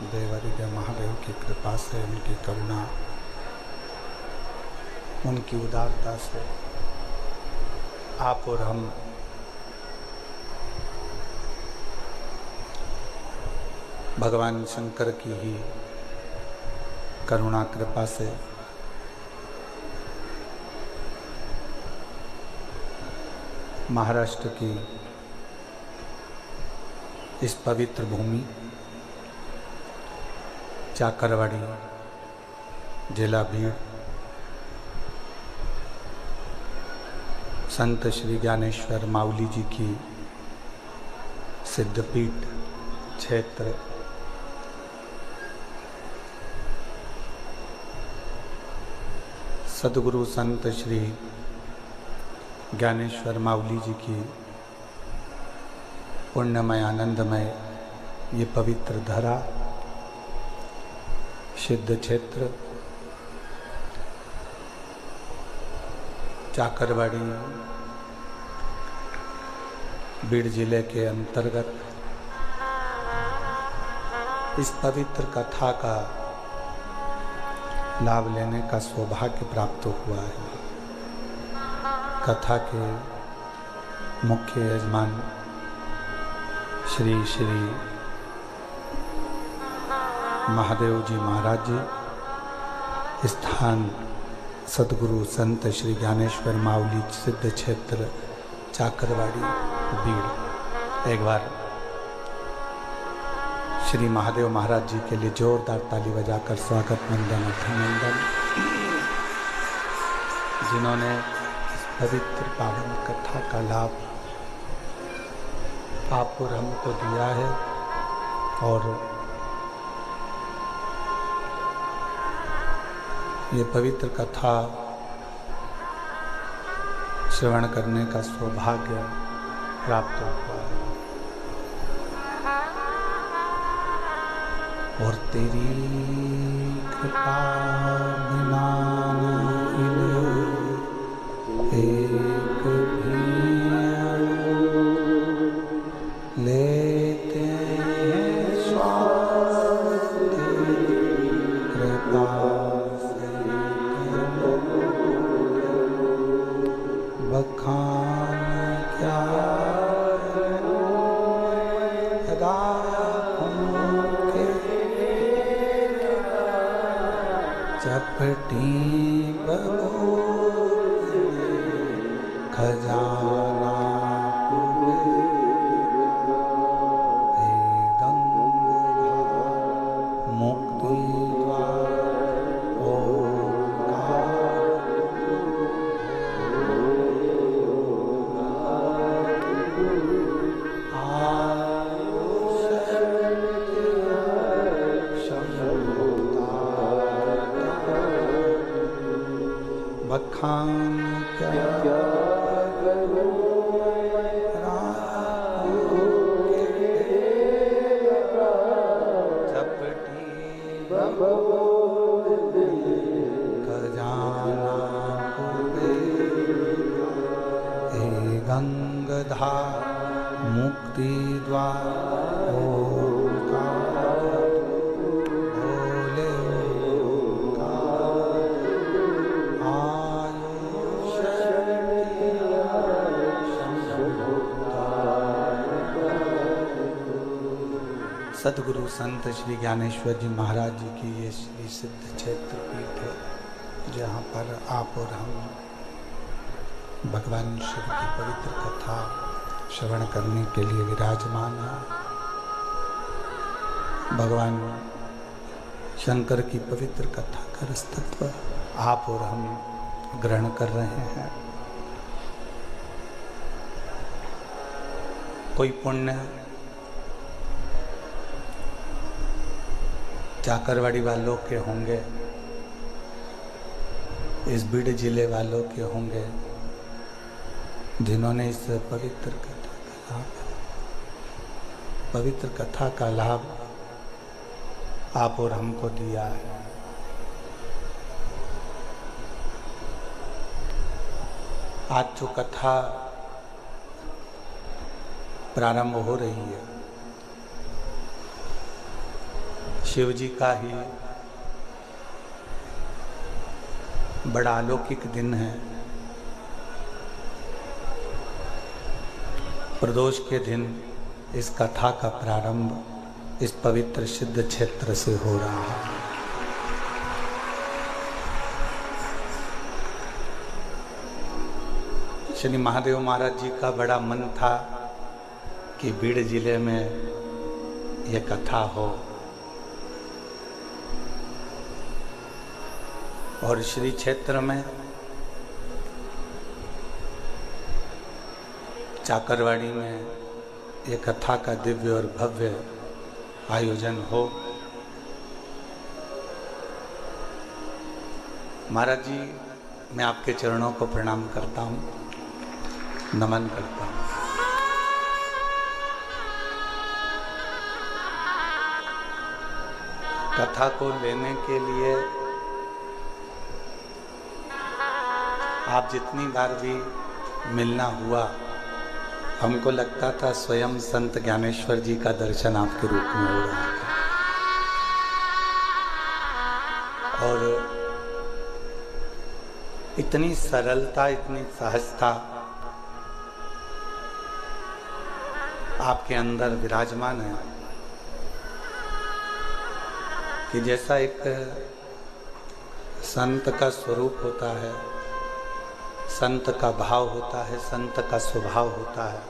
देवहृदय महादेव की कृपा से, उनकी करुणा, उनकी उदारता से आप और हम भगवान शंकर की ही करुणा कृपा से महाराष्ट्र की इस पवित्र भूमि चाकरवाड़ी, जिला भीड़, संत श्री ज्ञानेश्वर माऊली जी की सिद्धपीठ क्षेत्र सद्गुरु संत श्री ज्ञानेश्वर माऊली जी की पुण्यमय आनंदमय ये पवित्र धरा, सिद्ध क्षेत्र चाकरवाड़ी बीड़ जिले के अंतर्गत इस पवित्र कथा का लाभ लेने का सौभाग्य प्राप्त हुआ है। कथा के मुख्य यजमान श्री श्री महादेव जी महाराज जी, स्थान सदगुरु संत श्री ज्ञानेश्वर माउली सिद्ध क्षेत्र चाकरवाड़ी बीड़। एक बार श्री महादेव महाराज जी के लिए जोरदार ताली बजाकर स्वागत वंदन अभिनंदन। जिन्होंने इस पवित्र पावन कथा का लाभ आप और हमको दिया है, और ये पवित्र कथा श्रवण करने का सौभाग्य प्राप्त हुआ है। और तेरी कृपा बिना एक भी लेते हैं श्वास, कृपा बखान क्या के चपटी खजाना मुक्ति बखान क्या चपटी खजाना हे गंगधा मुक्ति द्वार सदगुरु संत श्री ज्ञानेश्वर जी महाराज जी की ये श्री सिद्ध क्षेत्र पीठ है, जहाँ पर आप और हम भगवान शिव की पवित्र कथा श्रवण करने के लिए विराजमान हैं। भगवान शंकर की पवित्र कथा का रस्तत्व आप और हम ग्रहण कर रहे हैं। कोई पुण्य चाकरवाड़ी वालों के होंगे, इस बीड़ जिले वालों के होंगे, जिन्होंने इस पवित्र कथा का लाभ आप और हमको दिया है। आज जो कथा प्रारंभ हो रही है, शिव जी का ही बड़ा अलौकिक दिन है। प्रदोष के दिन इस कथा का प्रारंभ इस पवित्र सिद्ध क्षेत्र से हो रहा है। श्री महादेव महाराज जी का बड़ा मन था कि बीड़ जिले में यह कथा हो, और श्री क्षेत्र में चाकरवाड़ी में ये कथा का दिव्य और भव्य आयोजन हो। महाराज जी, मैं आपके चरणों को प्रणाम करता हूँ, नमन करता हूँ। कथा को लेने के लिए आप जितनी बार भी मिलना हुआ, हमको लगता था स्वयं संत ज्ञानेश्वर जी का दर्शन आपके रूप में हो रहा था। और इतनी सरलता, इतनी सहजता आपके अंदर विराजमान है कि जैसा एक संत का स्वरूप होता है, संत का भाव होता है, संत का स्वभाव होता है,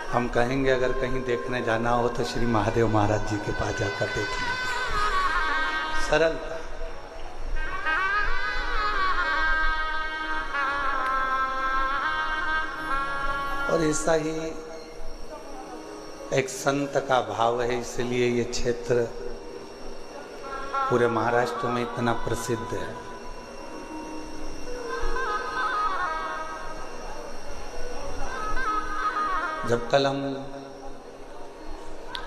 हम कहेंगे अगर कहीं देखने जाना हो तो श्री महादेव महाराज जी के पास जाकर देखिए। सरल और ऐसा ही एक संत का भाव है, इसलिए ये क्षेत्र पूरे महाराष्ट्र में इतना प्रसिद्ध है। जब कल हम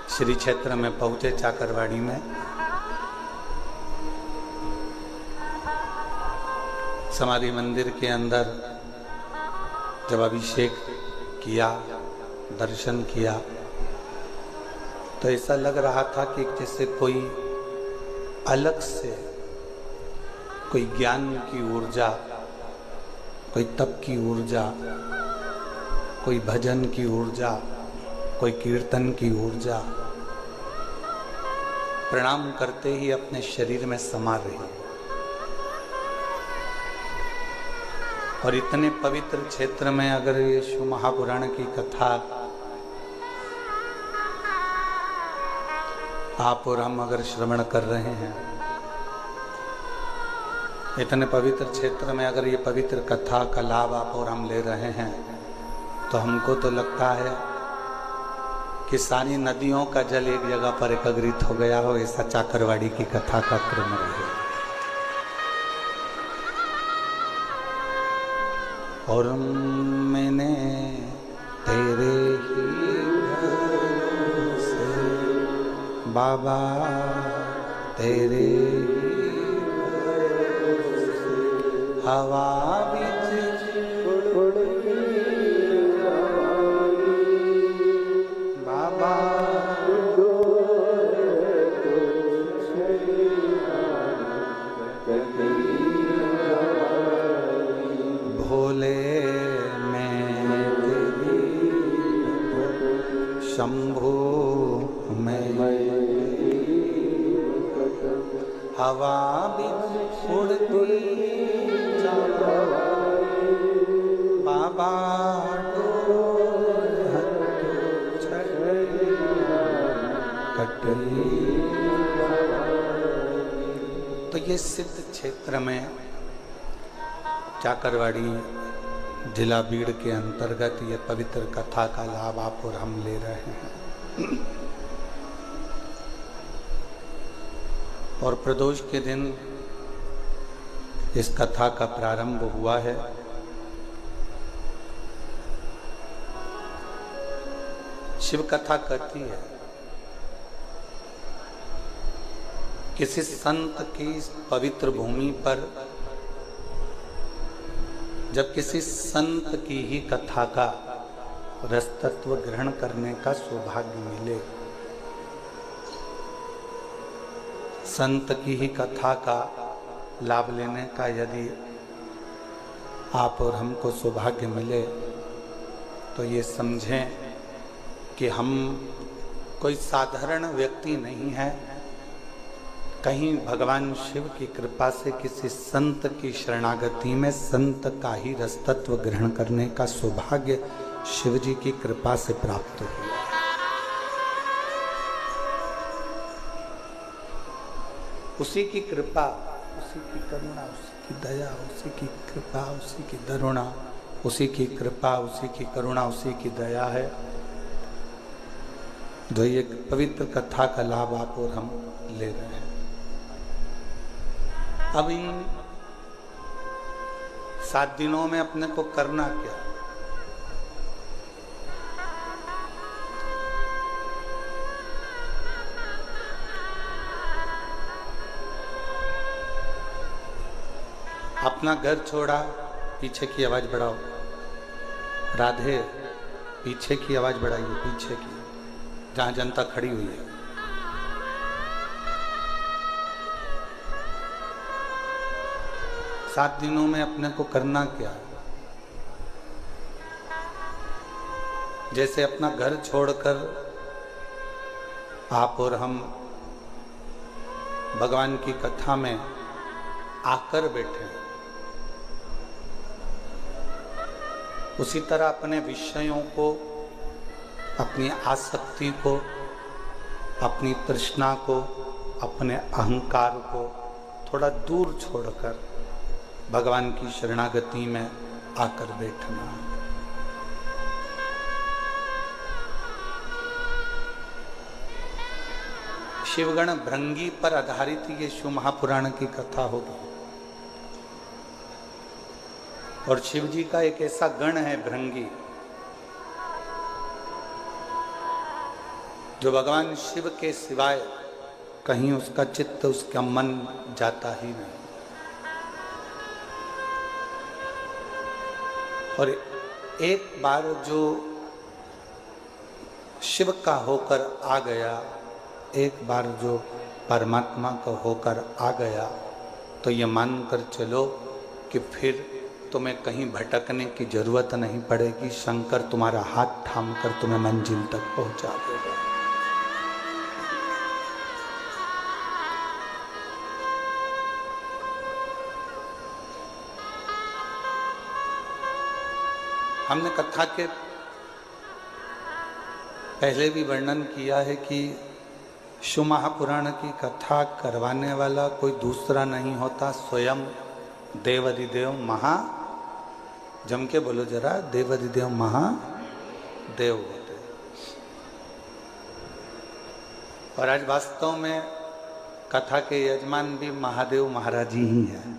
श्री क्षेत्र में पहुंचे चाकरवाड़ी में, समाधि मंदिर के अंदर जब अभिषेक किया, दर्शन किया, तो ऐसा लग रहा था कि जैसे कोई अलग से कोई ज्ञान की ऊर्जा, कोई तप की ऊर्जा, कोई भजन की ऊर्जा, कोई कीर्तन की ऊर्जा प्रणाम करते ही अपने शरीर में समा रही। और इतने पवित्र क्षेत्र में अगर ये शिव महापुराण की कथा आप और हम अगर श्रवण कर रहे हैं, इतने पवित्र क्षेत्र में अगर ये पवित्र कथा का लाभ आप और हम ले रहे हैं, तो हमको तो लगता है कि सारी नदियों का जल एक जगह पर एकत्रित हो गया हो, ऐसा चाकरवाड़ी की कथा का क्रम रहे। और मैंने तेरे ही भरोसे बाबा, तेरे ही भरोसे हवा बीच उड़ती बाबा, भोले मैं तेरी, शंभू मैं हवा बीच उड़ती बाबा, तो ये सिद्ध क्षेत्र में चाकरवाड़ी जिला बीड़ के अंतर्गत ये पवित्र कथा का लाभ आप और हम ले रहे हैं। और प्रदोष के दिन इस कथा का प्रारंभ हुआ है। शिव कथा कहती है किसी संत की पवित्र भूमि पर जब किसी संत की ही कथा का रसतत्व ग्रहण करने का सौभाग्य मिले, संत की ही कथा का लाभ लेने का यदि आप और हमको सौभाग्य मिले, तो ये समझें कि हम कोई साधारण व्यक्ति नहीं है। कहीं भगवान शिव की कृपा से किसी संत की शरणागति में संत का ही रसतत्व ग्रहण करने का सौभाग्य शिव जी की कृपा से प्राप्त हुआ। उसी की कृपा, उसी की करुणा, उसी की दया, उसी की कृपा, उसी की करुणा, उसी की कृपा, उसी की करुणा, उसी की दया है जो ये पवित्र कथा का लाभ आप और हम ले रहे हैं। अब इन 7 दिनों में अपने को करना क्या? अपना घर छोड़ा, पीछे की आवाज बढ़ाओ। राधे, पीछे की आवाज बढ़ाइए, पीछे की, जहां जनता खड़ी हुई है। सात दिनों में अपने को करना क्या है? जैसे अपना घर छोड़कर आप और हम भगवान की कथा में आकर बैठे हैं, उसी तरह अपने विषयों को, अपनी आसक्ति को, अपनी तृष्णा को, अपने अहंकार को थोड़ा दूर छोड़कर भगवान की शरणागति में आकर बैठना। शिवगण भृंगी पर आधारित ये शिव महापुराण की कथा होगी। और शिव जी का एक ऐसा गण है भृंगी, जो भगवान शिव के सिवाय कहीं उसका चित्त, उसका मन जाता ही नहीं। और एक बार जो शिव का होकर आ गया, एक बार जो परमात्मा का होकर आ गया, तो ये मानकर चलो कि फिर तुम्हें कहीं भटकने की जरूरत नहीं पड़ेगी। शंकर तुम्हारा हाथ थाम कर तुम्हें मंजिल तक पहुंचा देगा। हमने कथा के पहले भी वर्णन किया है कि शिव महापुराण की कथा करवाने वाला कोई दूसरा नहीं होता, स्वयं देवाधिदेव महा, जम के बोलो जरा, देवाधिदेव महादेव होते। और आज वास्तव में कथा के यजमान भी महादेव महाराज ही हैं।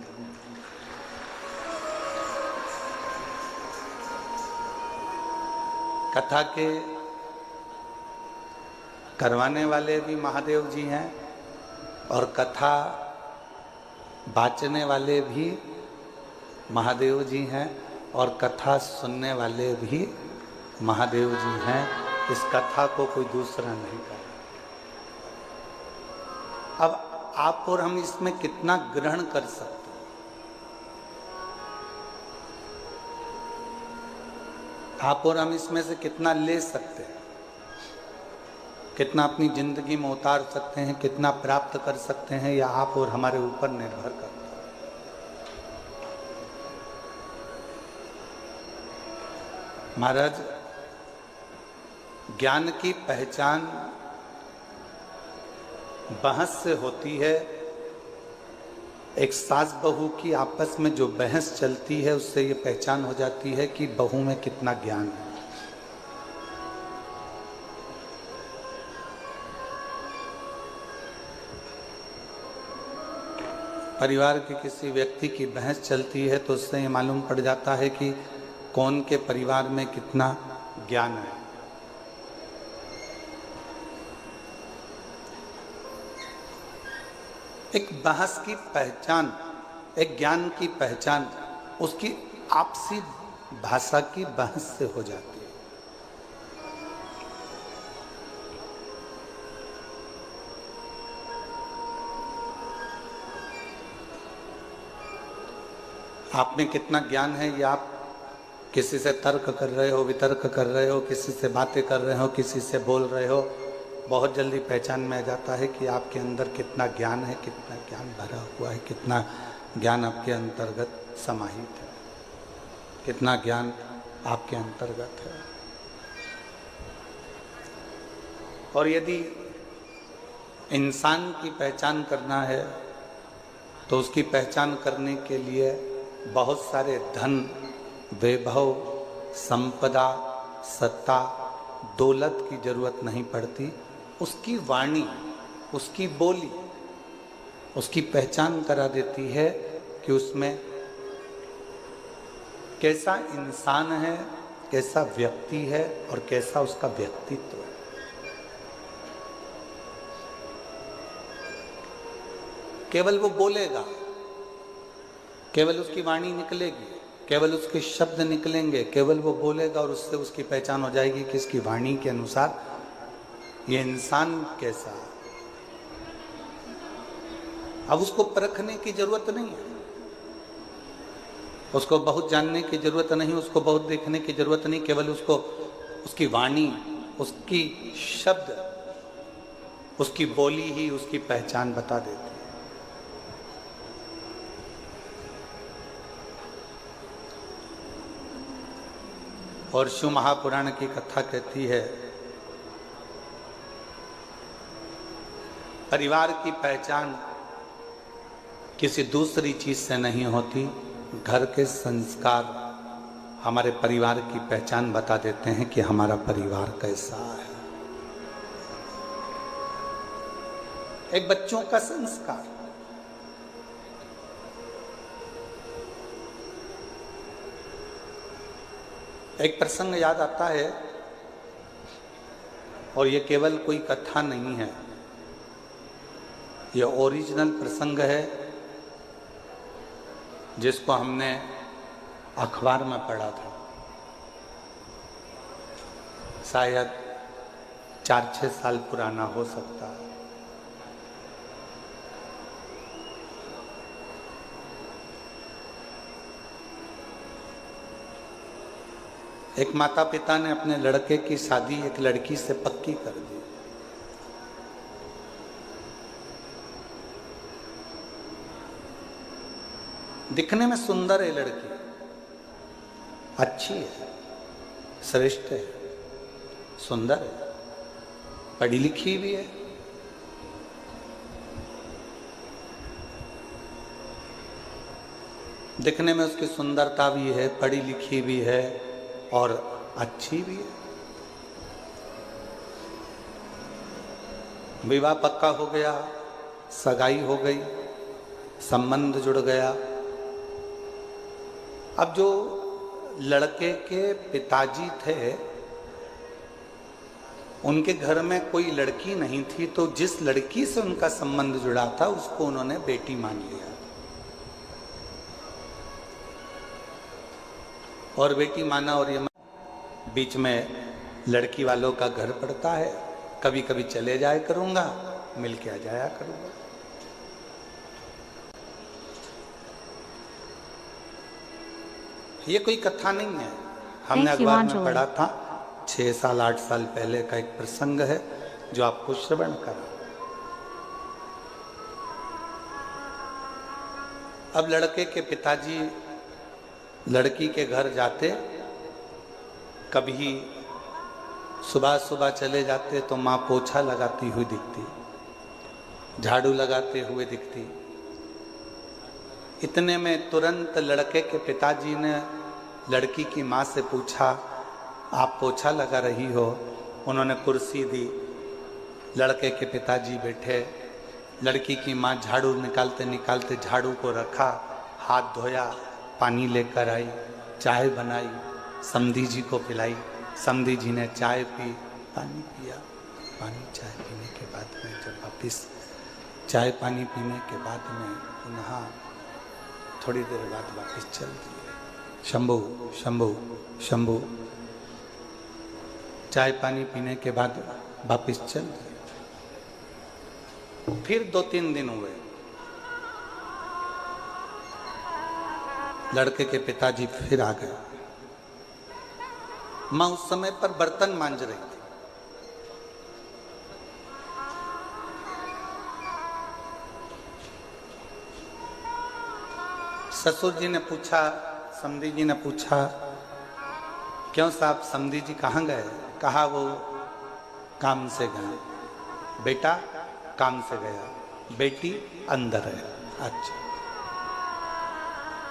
कथा के करवाने वाले भी महादेव जी हैं और कथा बाचने वाले भी महादेव जी हैं और कथा सुनने वाले भी महादेव जी हैं। इस कथा को कोई दूसरा नहीं कर। अब आप और हम इसमें कितना ग्रहण कर सकते हैं? आप और हम इसमें से कितना ले सकते हैं, कितना अपनी जिंदगी में उतार सकते हैं, कितना प्राप्त कर सकते हैं, या आप और हमारे ऊपर निर्भर करता है। महाराज, ज्ञान की पहचान बहस से होती है। एक सास बहू की आपस में जो बहस चलती है, उससे ये पहचान हो जाती है कि बहू में कितना ज्ञान है। परिवार के किसी व्यक्ति की बहस चलती है तो उससे ये मालूम पड़ जाता है कि कौन के परिवार में कितना ज्ञान है। एक बहस की पहचान, एक ज्ञान की पहचान उसकी आपसी भाषा की बहस से हो जाती है। आप में कितना ज्ञान है, ये आप किसी से तर्क कर रहे हो, वितर्क कर रहे हो, किसी से बातें कर रहे हो, किसी से बोल रहे हो, बहुत जल्दी पहचान में आ जाता है कि आपके अंदर कितना ज्ञान है, कितना ज्ञान भरा हुआ है, कितना ज्ञान आपके अंतर्गत समाहित है, कितना ज्ञान आपके अंतर्गत है। और यदि इंसान की पहचान करना है तो उसकी पहचान करने के लिए बहुत सारे धन, वैभव, संपदा, सत्ता, दौलत की जरूरत नहीं पड़ती। उसकी वाणी, उसकी बोली उसकी पहचान करा देती है कि उसमें कैसा इंसान है, कैसा व्यक्ति है और कैसा उसका व्यक्तित्व है। केवल वो बोलेगा, केवल उसकी वाणी निकलेगी, केवल उसके शब्द निकलेंगे, केवल वो बोलेगा और उससे उसकी पहचान हो जाएगी कि इसकी वाणी के अनुसार ये इंसान कैसा है। अब उसको परखने की जरूरत नहीं है, उसको बहुत जानने की जरूरत नहीं, उसको बहुत देखने की जरूरत नहीं, केवल उसको उसकी वाणी, उसकी शब्द, उसकी बोली ही उसकी पहचान बता देती है। और शिव महापुराण की कथा कहती है परिवार की पहचान किसी दूसरी चीज से नहीं होती, घर के संस्कार हमारे परिवार की पहचान बता देते हैं कि हमारा परिवार कैसा है। एक बच्चों का संस्कार, एक प्रसंग याद आता है और ये केवल कोई कथा नहीं है, ये ओरिजिनल प्रसंग है जिसको हमने अखबार में पढ़ा था, शायद 4-6 साल पुराना हो सकता है। एक माता पिता ने अपने लड़के की शादी एक लड़की से पक्की कर दी। दिखने में सुंदर है लड़की, अच्छी है, श्रेष्ठ है, सुंदर है, पढ़ी लिखी भी है। दिखने में उसकी सुंदरता भी है, पढ़ी लिखी भी है और अच्छी भी है। विवाह पक्का हो गया, सगाई हो गई, संबंध जुड़ गया। अब जो लड़के के पिताजी थे उनके घर में कोई लड़की नहीं थी, तो जिस लड़की से उनका संबंध जुड़ा था उसको उन्होंने बेटी मान लिया। और बेटी माना और ये बीच में लड़की वालों का घर पड़ता है, कभी कभी चले जाया करूंगा, मिल के आ जाया करूंगा। ये कोई कथा नहीं है, हमने अखबार में पढ़ा था, 6 साल 8 साल पहले का एक प्रसंग है जो आपको श्रवण करा। अब लड़के के पिताजी लड़की के घर जाते, कभी सुबह सुबह चले जाते तो माँ पोछा लगाती हुई दिखती, झाड़ू लगाते हुए दिखती। इतने में तुरंत लड़के के पिताजी ने लड़की की माँ से पूछा, आप पोछा लगा रही हो? उन्होंने कुर्सी दी, लड़के के पिताजी बैठे, लड़की की माँ झाड़ू निकालते निकालते झाड़ू को रखा, हाथ धोया, पानी लेकर आई, चाय बनाई, समधी जी को पिलाई, समधी जी ने चाय पी, पानी पिया। पानी चाय पीने के बाद में जब वापिस चाय पानी पीने के बाद में पुनः थोड़ी देर बाद वापिस चल दिए। शंभू शंभू शंभू, चाय पानी पीने के बाद वापिस चल दिए। फिर 2-3 दिन हुए, लड़के के पिताजी फिर आ गए। माँ उस समय पर बर्तन मांज रही थी। ससुर जी ने पूछा, समधी जी ने पूछा, क्यों साहब समधी जी कहाँ गए? कहा वो काम से गए। बेटा काम से गया, बेटी अंदर है। अच्छा।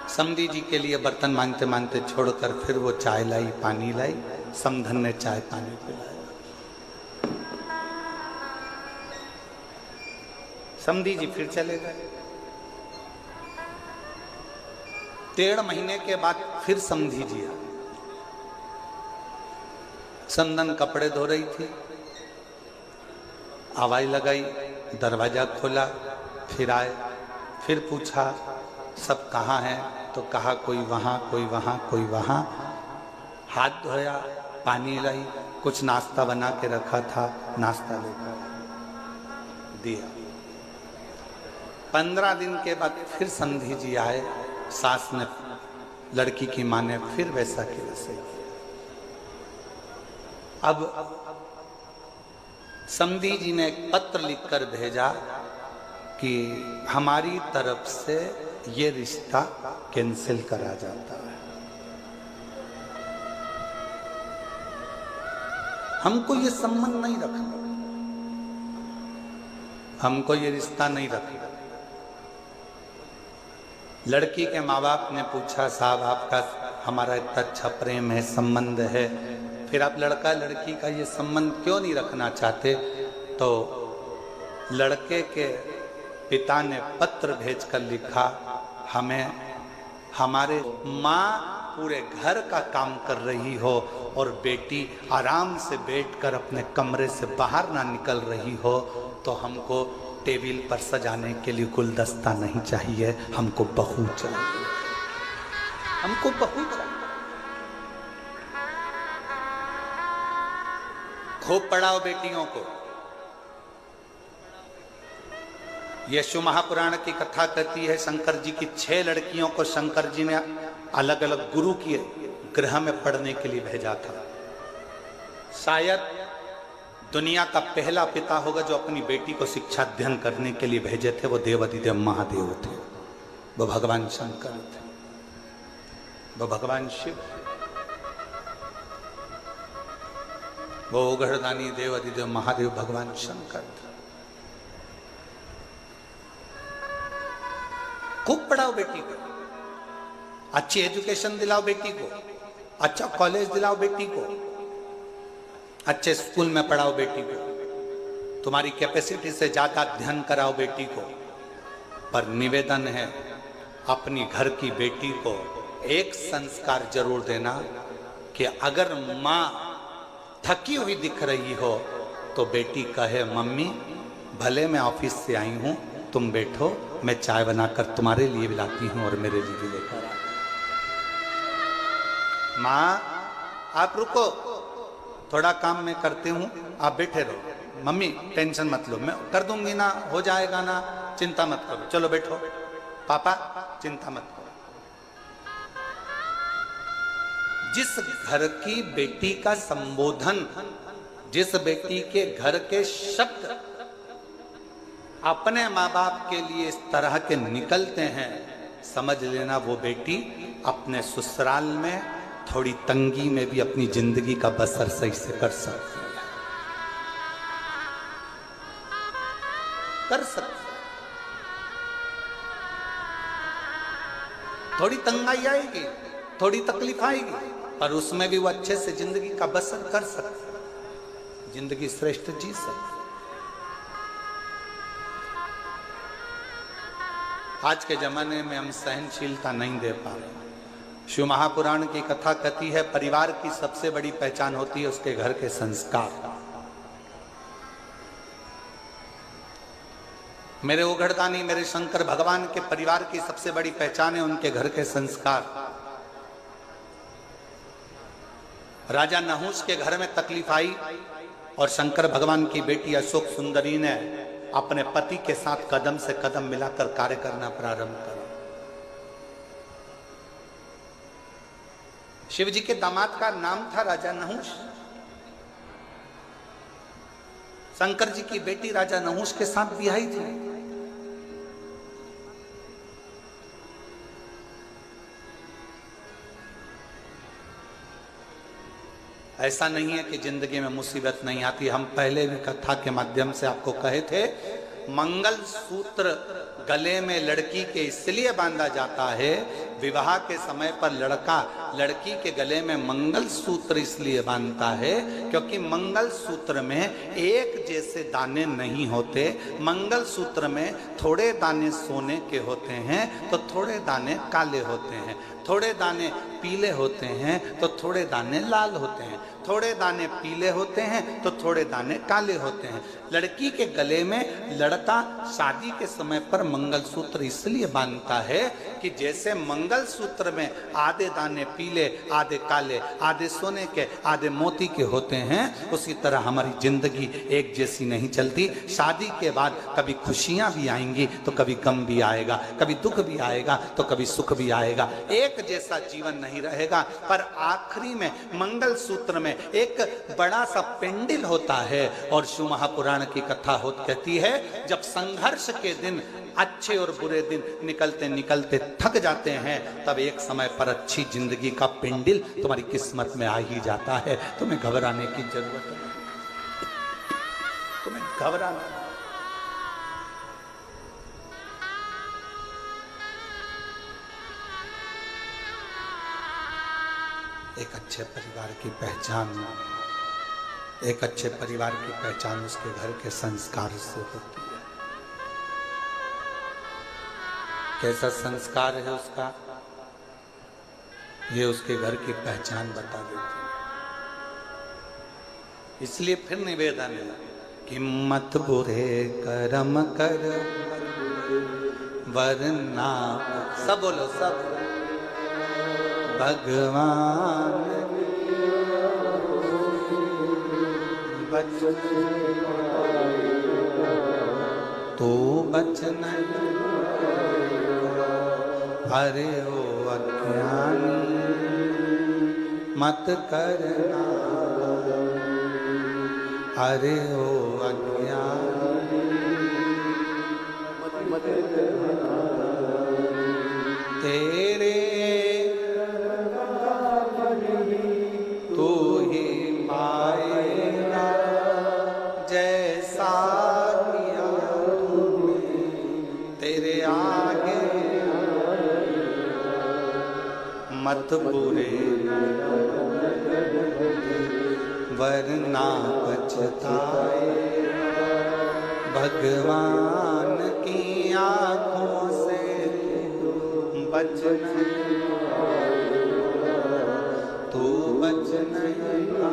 समधी जी के लिए बर्तन मांगते मांगते छोड़कर फिर वो चाय लाई, पानी लाई, समधन ने चाय पानी पिलाया। समधी जी फिर चले गए। 1.5 महीने के बाद फिर समधी जी आई। समधन कपड़े धो रही थी, आवाज लगाई, दरवाजा खोला, फिर आए, फिर पूछा सब कहाँ हैं? तो कहा कोई वहाँ, कोई वहाँ, कोई वहाँ। हाथ धोया, पानी लाई, कुछ नाश्ता बना के रखा था, नाश्ता लेकर दिया। 15 दिन के बाद फिर समधी जी आए। सास ने, लड़की की माँ ने फिर वैसा के वैसे किया। अब समधी जी ने एक पत्र लिखकर भेजा कि हमारी तरफ से ये रिश्ता कैंसिल करा जाता है। हमको ये संबंध नहीं रखना, हमको ये रिश्ता नहीं रखना। लड़की के माँ बाप ने पूछा, साहब आपका हमारा इतना अच्छा प्रेम है, संबंध है, फिर आप लड़का लड़की का ये संबंध क्यों नहीं रखना चाहते? तो लड़के के पिता ने पत्र भेजकर लिखा, हमें हमारे माँ पूरे घर का काम कर रही हो और बेटी आराम से बैठकर अपने कमरे से बाहर ना निकल रही हो, तो हमको टेबल पर सजाने के लिए गुलदस्ता नहीं चाहिए, हमको बहू चाहिए, हमको बहू चाहिए। खूब पढ़ाओ बेटियों को। यशु महापुराण की कथा कहती है, शंकर जी की 6 लड़कियों को शंकर जी ने अलग अलग गुरु के गृह में पढ़ने के लिए भेजा था। शायद दुनिया का पहला पिता होगा जो अपनी बेटी को शिक्षा अध्ययन करने के लिए भेजे थे, वो देवाधिदेव महादेव थे, वो भगवान शंकर थे, वो भगवान शिव, वो उघड़दानी देवाधिदेव महादेव भगवान शंकर थे। खूब पढ़ाओ बेटी को, अच्छी एजुकेशन दिलाओ बेटी को, अच्छा कॉलेज दिलाओ बेटी को, अच्छे स्कूल में पढ़ाओ बेटी को, तुम्हारी कैपेसिटी से ज्यादा अध्ययन कराओ बेटी को। पर निवेदन है, अपनी घर की बेटी को एक संस्कार जरूर देना कि अगर माँ थकी हुई दिख रही हो तो बेटी कहे, मम्मी भले मैं ऑफिस से आई हूं, तुम बैठो, मैं चाय बनाकर तुम्हारे लिए भी लाती हूं और मेरे लिए भी लेकर आ। माँ आप रुको, थोड़ा काम मैं करती हूँ, आप बैठे रहो, मम्मी टेंशन मत लो, मैं कर दूंगी ना, हो जाएगा ना, चिंता मत करो, चलो बैठो, पापा चिंता मत करो। जिस घर की बेटी का संबोधन, जिस बेटी के घर के शब्द अपने माँ बाप के लिए इस तरह के निकलते हैं, समझ लेना वो बेटी अपने ससुराल में थोड़ी तंगी में भी अपनी जिंदगी का बसर सही से कर सकती है, कर सकती है। थोड़ी तंगाई आएगी, थोड़ी तकलीफ आएगी, पर उसमें भी वो अच्छे से जिंदगी का बसर कर सकती है, जिंदगी श्रेष्ठ जी सकती। आज के जमाने में हम सहनशीलता नहीं दे पा रहे। शिव महापुराण की कथा कहती है, परिवार की सबसे बड़ी पहचान होती है उसके घर के संस्कार। मेरे उघड़दानी, मेरे शंकर भगवान के परिवार की सबसे बड़ी पहचान है उनके घर के संस्कार। राजा नहुष के घर में तकलीफ आई और शंकर भगवान की बेटी अशोक सुंदरी ने अपने पति के साथ कदम से कदम मिलाकर कार्य करना प्रारंभ करा। शिव जी के दामाद का नाम था राजा नहुष। शंकर जी की बेटी राजा नहुष के साथ ब्याही थी। ऐसा नहीं है कि जिंदगी में मुसीबत नहीं आती। हम पहले भी कथा के माध्यम से आपको कहे थे, मंगल सूत्र गले में लड़की के इसलिए बांधा जाता है, विवाह के समय पर लड़का लड़की के गले में मंगल सूत्र इसलिए बांधता है क्योंकि मंगल सूत्र में एक जैसे दाने नहीं होते। मंगल सूत्र में थोड़े दाने सोने के होते हैं तो थोड़े दाने काले होते हैं, थोड़े दाने पीले होते हैं तो थोड़े दाने लाल होते हैं, थोड़े दाने पीले होते हैं तो थोड़े दाने काले होते हैं। लड़की के गले में लड़का शादी के समय पर मंगलसूत्र इसलिए बांधता है कि जैसे मंगलसूत्र में आधे दाने पीले, आधे काले, आधे सोने के, आधे मोती के होते हैं, उसी तरह हमारी जिंदगी एक जैसी नहीं चलती। शादी के बाद कभी खुशियां भी आएंगी तो कभी गम भी आएगा, कभी दुख भी आएगा तो कभी सुख भी आएगा। एक जैसा जीवन नहीं रहेगा। पर आखिरी में मंगल सूत्र में एक बड़ा सा पेंडिल होता है और शिव महापुराण की कथा कहती है, जब संघर्ष के दिन, अच्छे और बुरे दिन निकलते निकलते थक जाते हैं, तब एक समय पर अच्छी जिंदगी का पेंडिल तुम्हारी किस्मत में आ ही जाता है। तुम्हें घबराने की जरूरत नहीं। घबराना। एक अच्छे परिवार की पहचान, एक अच्छे परिवार की पहचान उसके घर के संस्कार से होती है। कैसा संस्कार है उसका, ये उसके घर की पहचान बता देती है। इसलिए फिर निवेदन है कि मत बुरे कर्म कर वरना, सब बोलो सब, भगवान बच तो बच नहीं। अरे ओ अज्ञानी मत करना, अरे ओ अज्ञानी मत करना। तेरे तू ही पाएगा जैसा किया तूने, तेरे आगे मत बुरे वरना पछताए। भगवान की आंखों से बच नहीं, तू बच नहीं पाएगा।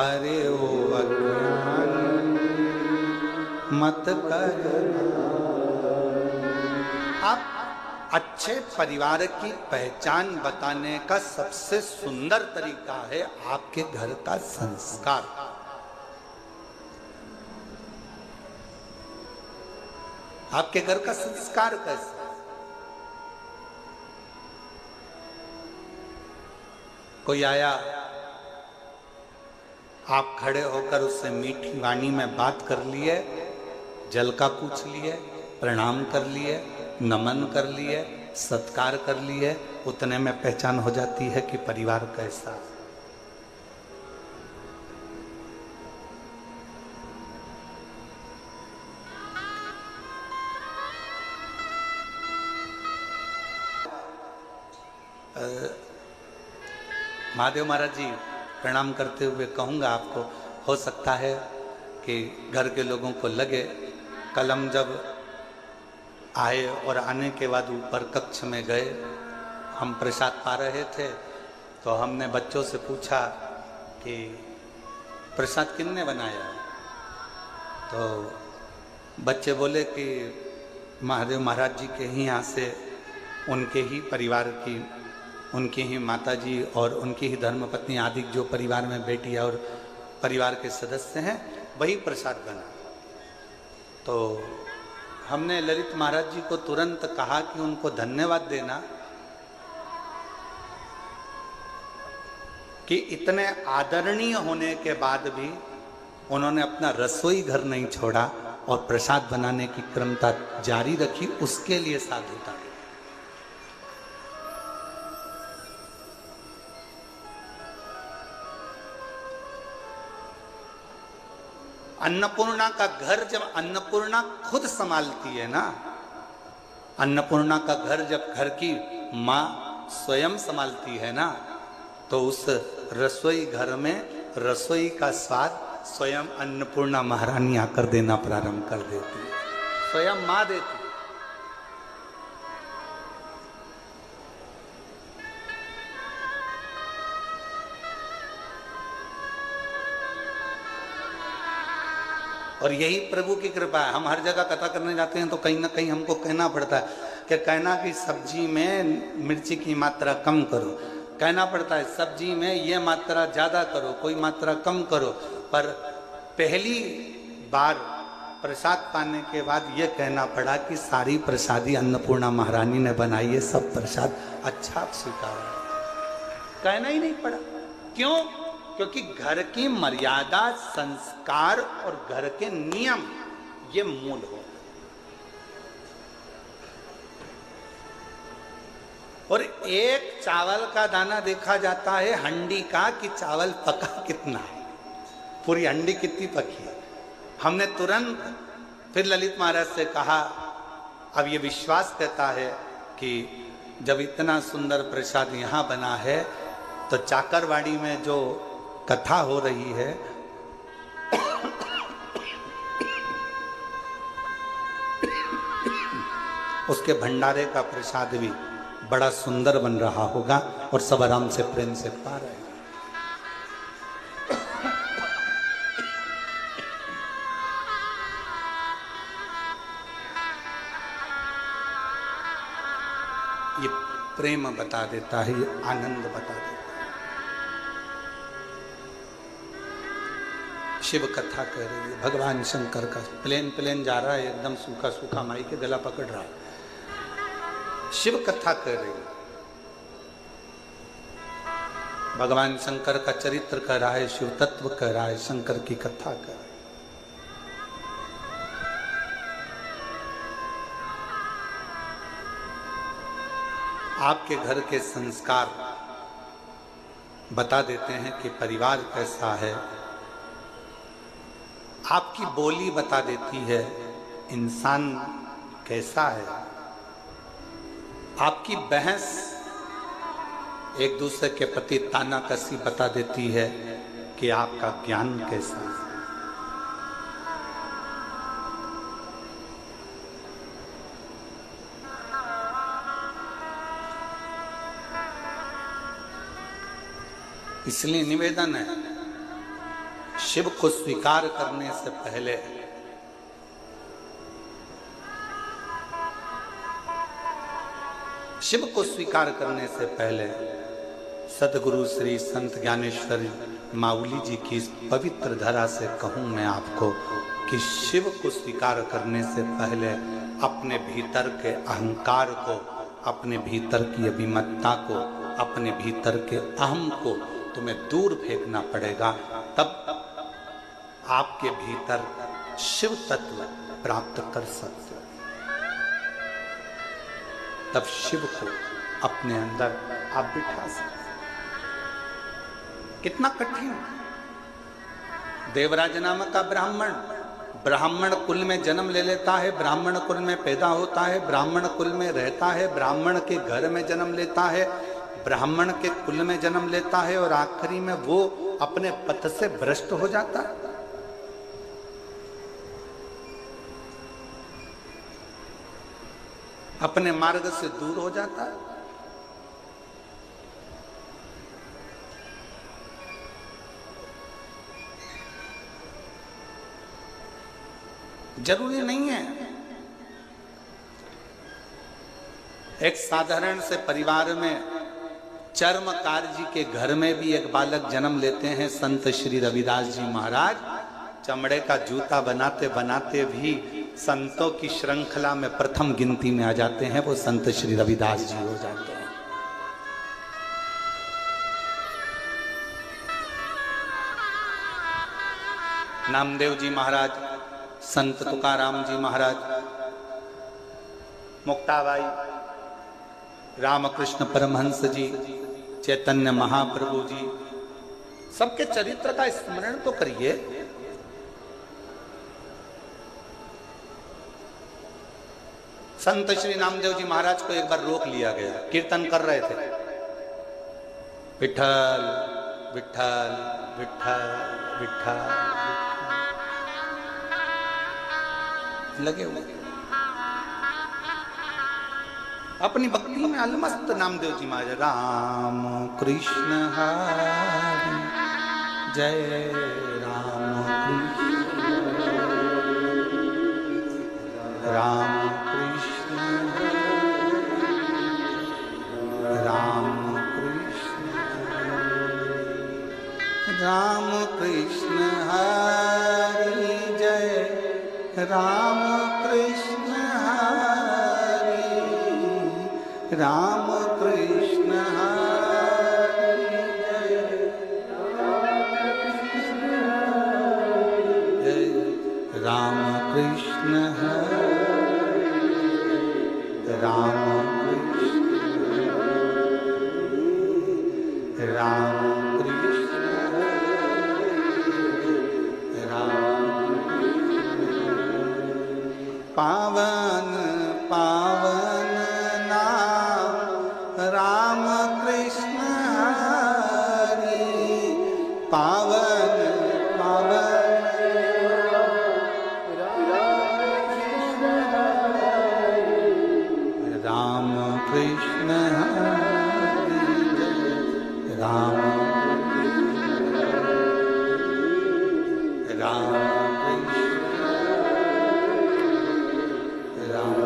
अरे ओ अज्ञान मत करना। आप अच्छे परिवार की पहचान बताने का सबसे सुंदर तरीका है आपके घर का संस्कार। आपके घर का संस्कार कैसा? कोई आया, आप खड़े होकर उससे मीठी वाणी में बात कर लिए, जल का पूछ लिए, प्रणाम कर लिए, नमन कर लिए, सत्कार कर लिए, उतने में पहचान हो जाती है कि परिवार कैसा है। महादेव महाराज जी, प्रणाम करते हुए कहूँगा आपको, हो सकता है कि घर के लोगों को लगे, कल हम जब आए और आने के बाद ऊपर कक्ष में गए, हम प्रसाद पा रहे थे, तो हमने बच्चों से पूछा कि प्रसाद किसने बनाया? तो बच्चे बोले कि महादेव महाराज जी के ही यहाँ से, उनके ही परिवार की, उनकी ही माता जी और उनकी ही धर्मपत्नी आदि जो परिवार में बेटी और परिवार के सदस्य हैं, वही प्रसाद बना। तो हमने ललित महाराज जी को तुरंत कहा कि उनको धन्यवाद देना कि इतने आदरणीय होने के बाद भी उन्होंने अपना रसोई घर नहीं छोड़ा और प्रसाद बनाने की क्रमता जारी रखी, उसके लिए साधुता। अन्नपूर्णा का घर जब अन्नपूर्णा खुद संभालती है ना, अन्नपूर्णा का घर जब घर की माँ स्वयं संभालती है ना, तो उस रसोई घर में रसोई का स्वाद स्वयं अन्नपूर्णा महारानी आकर देना प्रारंभ कर देती है, स्वयं माँ देती। और यही प्रभु की कृपा है। हम हर जगह कथा करने जाते हैं तो कहीं ना कहीं हमको कहना पड़ता है कि कहना कि सब्जी में मिर्ची की मात्रा कम करो, कहना पड़ता है सब्जी में ये मात्रा ज़्यादा करो, कोई मात्रा कम करो। पर पहली बार प्रसाद पाने के बाद ये कहना पड़ा कि सारी प्रसादी अन्नपूर्णा महारानी ने बनाई है, सब प्रसाद अच्छा आप स्वीकार। कहना ही नहीं पड़ा। क्यों? क्योंकि घर की मर्यादा, संस्कार और घर के नियम ये मूल हो। और एक चावल का दाना देखा जाता है हंडी का कि चावल पका कितना है, पूरी हंडी कितनी पकी है। हमने तुरंत फिर ललित महाराज से कहा, अब ये विश्वास कहता है कि जब इतना सुंदर प्रसाद यहाँ बना है तो चाकरवाड़ी में जो कथा हो रही है उसके भंडारे का प्रसाद भी बड़ा सुंदर बन रहा होगा और सब आराम से प्रेम से पा रहे हैं। ये प्रेम बता देता है, ये आनंद बता देता है। शिव कथा कह रही है, भगवान शंकर का प्लेन जा रहा है, एकदम सूखा सूखा माई के गला पकड़ रहा है। शिव कथा कह रही है, भगवान शंकर का चरित्र कह रहा है, शिव तत्व कह रहा है, शंकर की कथा कह रहा है। आपके घर के संस्कार बता देते हैं कि परिवार कैसा है, आपकी बोली बता देती है इंसान कैसा है, आपकी बहस एक दूसरे के प्रति तानाकसी बता देती है कि आपका ज्ञान कैसा है। इसलिए निवेदन है, शिव को स्वीकार करने से पहले शिव को स्वीकार करने से पहले सदगुरु श्री संत ज्ञानेश्वर माऊली जी की इस पवित्र धरा से कहूं मैं आपको कि शिव को स्वीकार करने से पहले अपने भीतर के अहंकार को, अपने भीतर की अभिमतता को, अपने भीतर के अहम को तुम्हें दूर फेंकना पड़ेगा। तब आपके भीतर शिव तत्व प्राप्त कर सकते हो, तब शिव को अपने अंदर आप बिठा सकते। कितना कठिन। देवराज नामक का ब्राह्मण कुल में जन्म ले लेता है, ब्राह्मण कुल में पैदा होता है, ब्राह्मण कुल में रहता है, ब्राह्मण के घर में जन्म लेता है, ब्राह्मण के कुल में जन्म लेता है और आखिरी में वो अपने पथ से भ्रष्ट हो जाता है। अपने मार्ग से दूर हो जाता है। जरूरी नहीं है एक साधारण से परिवार में चर्मकार जी के घर में भी एक बालक जन्म लेते हैं। संत श्री रविदास जी महाराज चमड़े का जूता बनाते बनाते भी संतों की श्रृंखला में प्रथम गिनती में आ जाते हैं, वो संत श्री रविदास जी हो जाते हैं। नामदेव जी महाराज, संत तुकाराम जी महाराज, मुक्ताबाई, रामकृष्ण परमहंस जी, चैतन्य महाप्रभु जी, सबके चरित्र का स्मरण तो करिए। संत श्री नामदेव जी महाराज को एक बार रोक लिया गया, कीर्तन कर रहे थे, विठल विठल विठल विठल लगे हुए, अपनी भक्ति में अलमस्त नामदेव जी महाराज राम कृष्ण हरि जय राम कृष्ण राम कृष्ण राम कृष्ण राम कृष्ण हरि जय राम कृष्ण हरि राम कृष्ण हरि जय राम कृष्ण हरि राम कृष्ण राम कृष्ण राम राम कृष्ण हरि जय राम राम कृष्ण राम।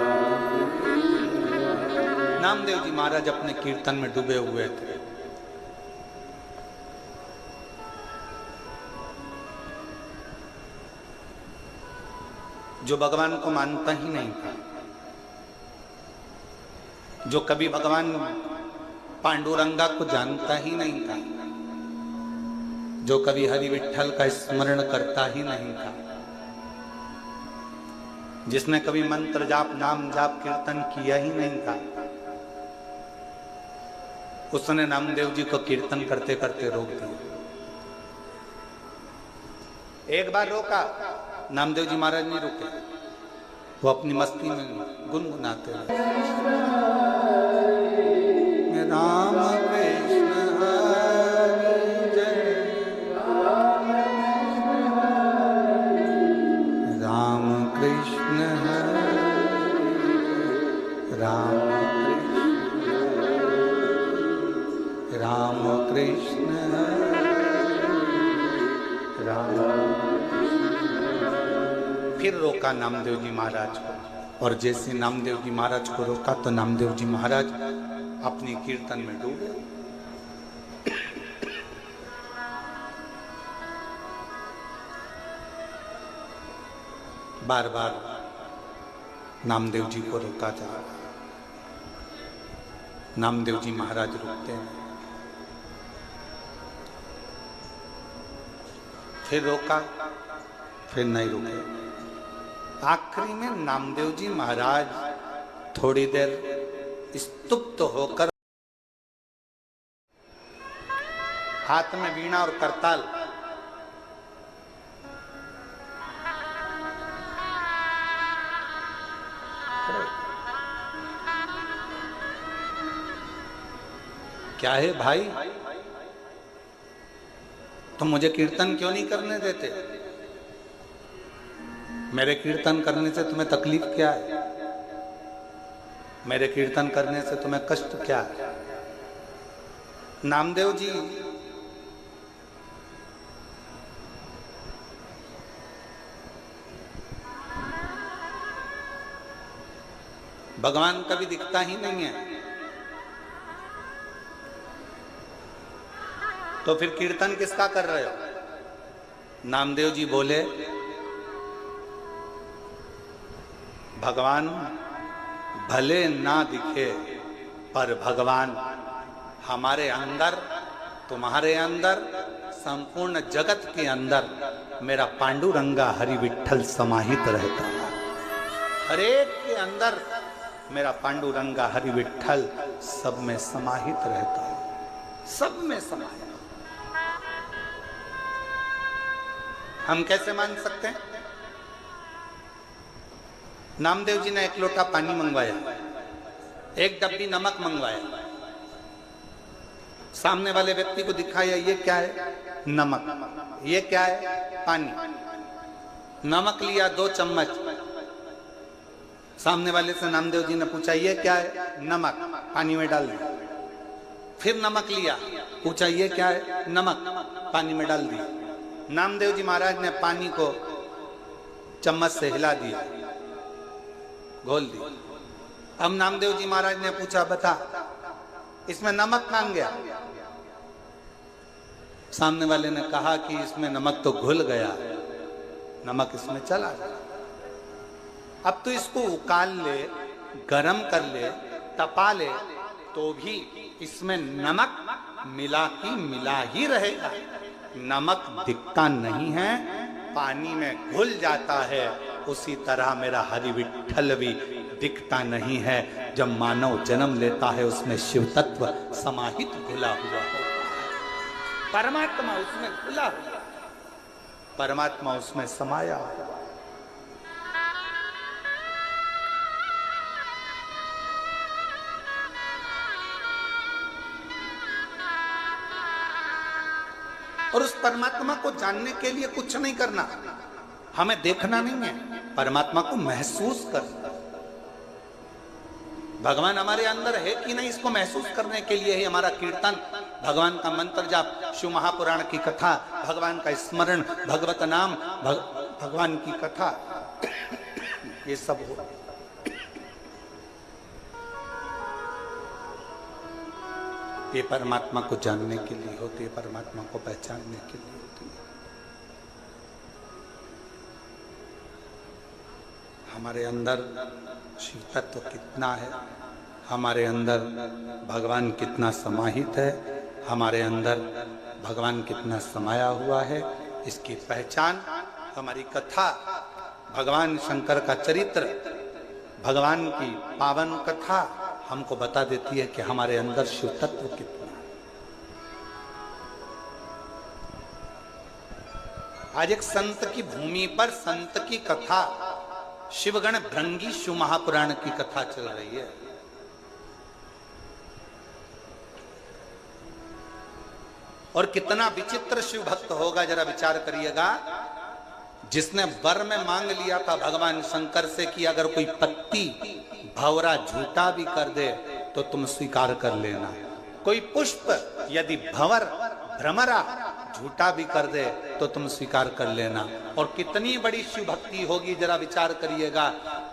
नामदेव जी महाराज अपने कीर्तन में डूबे हुए थे। जो भगवान को मानता ही नहीं था, जो कभी भगवान पांडुरंगा को जानता ही नहीं था, जो कभी हरि विठ्ठल का स्मरण करता ही नहीं था, जिसने कभी मंत्र जाप नाम जाप कीर्तन किया ही नहीं था, उसने नामदेव जी को कीर्तन करते करते रोक दिया। एक बार रोका, नामदेव जी महाराज नहीं रुके, वो अपनी मस्ती में गुनगुनाते रहे, राम कृष्ण हरि जय राम कृष्ण हरि राम कृष्ण राम। फिर रोका नामदेव जी महाराज को, और जैसे नामदेव जी महाराज को रोका तो नामदेव जी महाराज अपनी कीर्तन में डूबे। बार बार नामदेव जी को रोका जा रहा, नामदेव जी महाराज रुकते हैं। फिर रोका, फिर नहीं रुके। आखिरी में नामदेव जी महाराज थोड़ी देर स्तुप्त होकर हाथ में वीणा और करताल क्या है भाई, तुम मुझे कीर्तन क्यों नहीं करने देते? मेरे कीर्तन करने से तुम्हें तकलीफ क्या है? मेरे कीर्तन करने से तुम्हें कष्ट क्या है? नामदेव जी भगवान कभी दिखता ही नहीं है, तो फिर कीर्तन किसका कर रहे हो? नामदेव जी बोले, भगवान भले ना दिखे पर भगवान हमारे अंदर, तुम्हारे अंदर, संपूर्ण जगत के अंदर मेरा पांडुरंगा हरि विठ्ठल समाहित रहता है। हर एक के अंदर मेरा पांडुरंगा हरि विठ्ठल सब में समाहित रहता है, सब में समाहित। हम कैसे मान सकते हैं? नामदेव जी ने एक लोटा पानी मंगवाया, एक डब्बी नमक मंगवाया, सामने वाले व्यक्ति को दिखाया, ये क्या है? नमक। ये क्या है? पानी। नमक लिया 2 चम्मच, सामने वाले से नामदेव जी ने पूछा, ये क्या है? नमक। पानी में डाल दिया। फिर नमक लिया, पूछा, ये क्या है? नमक। पानी में डाल दिया। नामदेव जी महाराज ने पानी को चम्मच से हिला दिया, घोल दी। अब नामदेव जी महाराज ने पूछा, बता इसमें नमक कहां गया? सामने वाले ने कहा कि इसमें नमक तो घुल गया, नमक इसमें चला गया। अब तो इसको उकाल ले, गरम कर ले, तपा ले, तो भी इसमें नमक मिला ही रहेगा। नमक दिखता नहीं है, पानी में घुल जाता है। उसी तरह मेरा हरि विठ्ठल भी दिखता नहीं है। जब मानव जन्म लेता है उसमें शिव तत्व समाहित घुला हुआ होता है, परमात्मा उसमें घुला हुआ, परमात्मा उसमें समाया हुआ। और उस परमात्मा को जानने के लिए कुछ नहीं करना, हमें देखना नहीं है, परमात्मा को महसूस करना। भगवान हमारे अंदर है कि नहीं, इसको महसूस करने के लिए ही हमारा कीर्तन, भगवान का मंत्र जाप, शिव महापुराण की कथा, भगवान का स्मरण, भगवत नाम, भगवान की कथा, ये सब हो। ये परमात्मा को जानने के लिए होती है, परमात्मा को पहचानने के लिए होती है। हमारे अंदर शिव तत्व कितना है, हमारे अंदर भगवान कितना समाहित है, हमारे अंदर भगवान कितना समाया हुआ है, इसकी पहचान हमारी कथा, भगवान शंकर का चरित्र, भगवान की पावन कथा हमको बता देती है कि हमारे अंदर शिव तत्व कितना है। आज एक संत की भूमि पर संत की कथा, शिवगण भृंगी शिव महापुराण की कथा चल रही है। और कितना विचित्र शिव भक्त होगा, जरा विचार करिएगा, जिसने वर में मांग लिया था भगवान शंकर से कि अगर कोई पत्ती भंवरा झूठा भी कर दे तो तुम स्वीकार कर लेना, कोई पुष्प यदि भंवर भ्रमरा झूठा भी कर दे तो तुम स्वीकार कर लेना। और कितनी बड़ी शिव भक्ति होगी, जरा विचार करिएगा,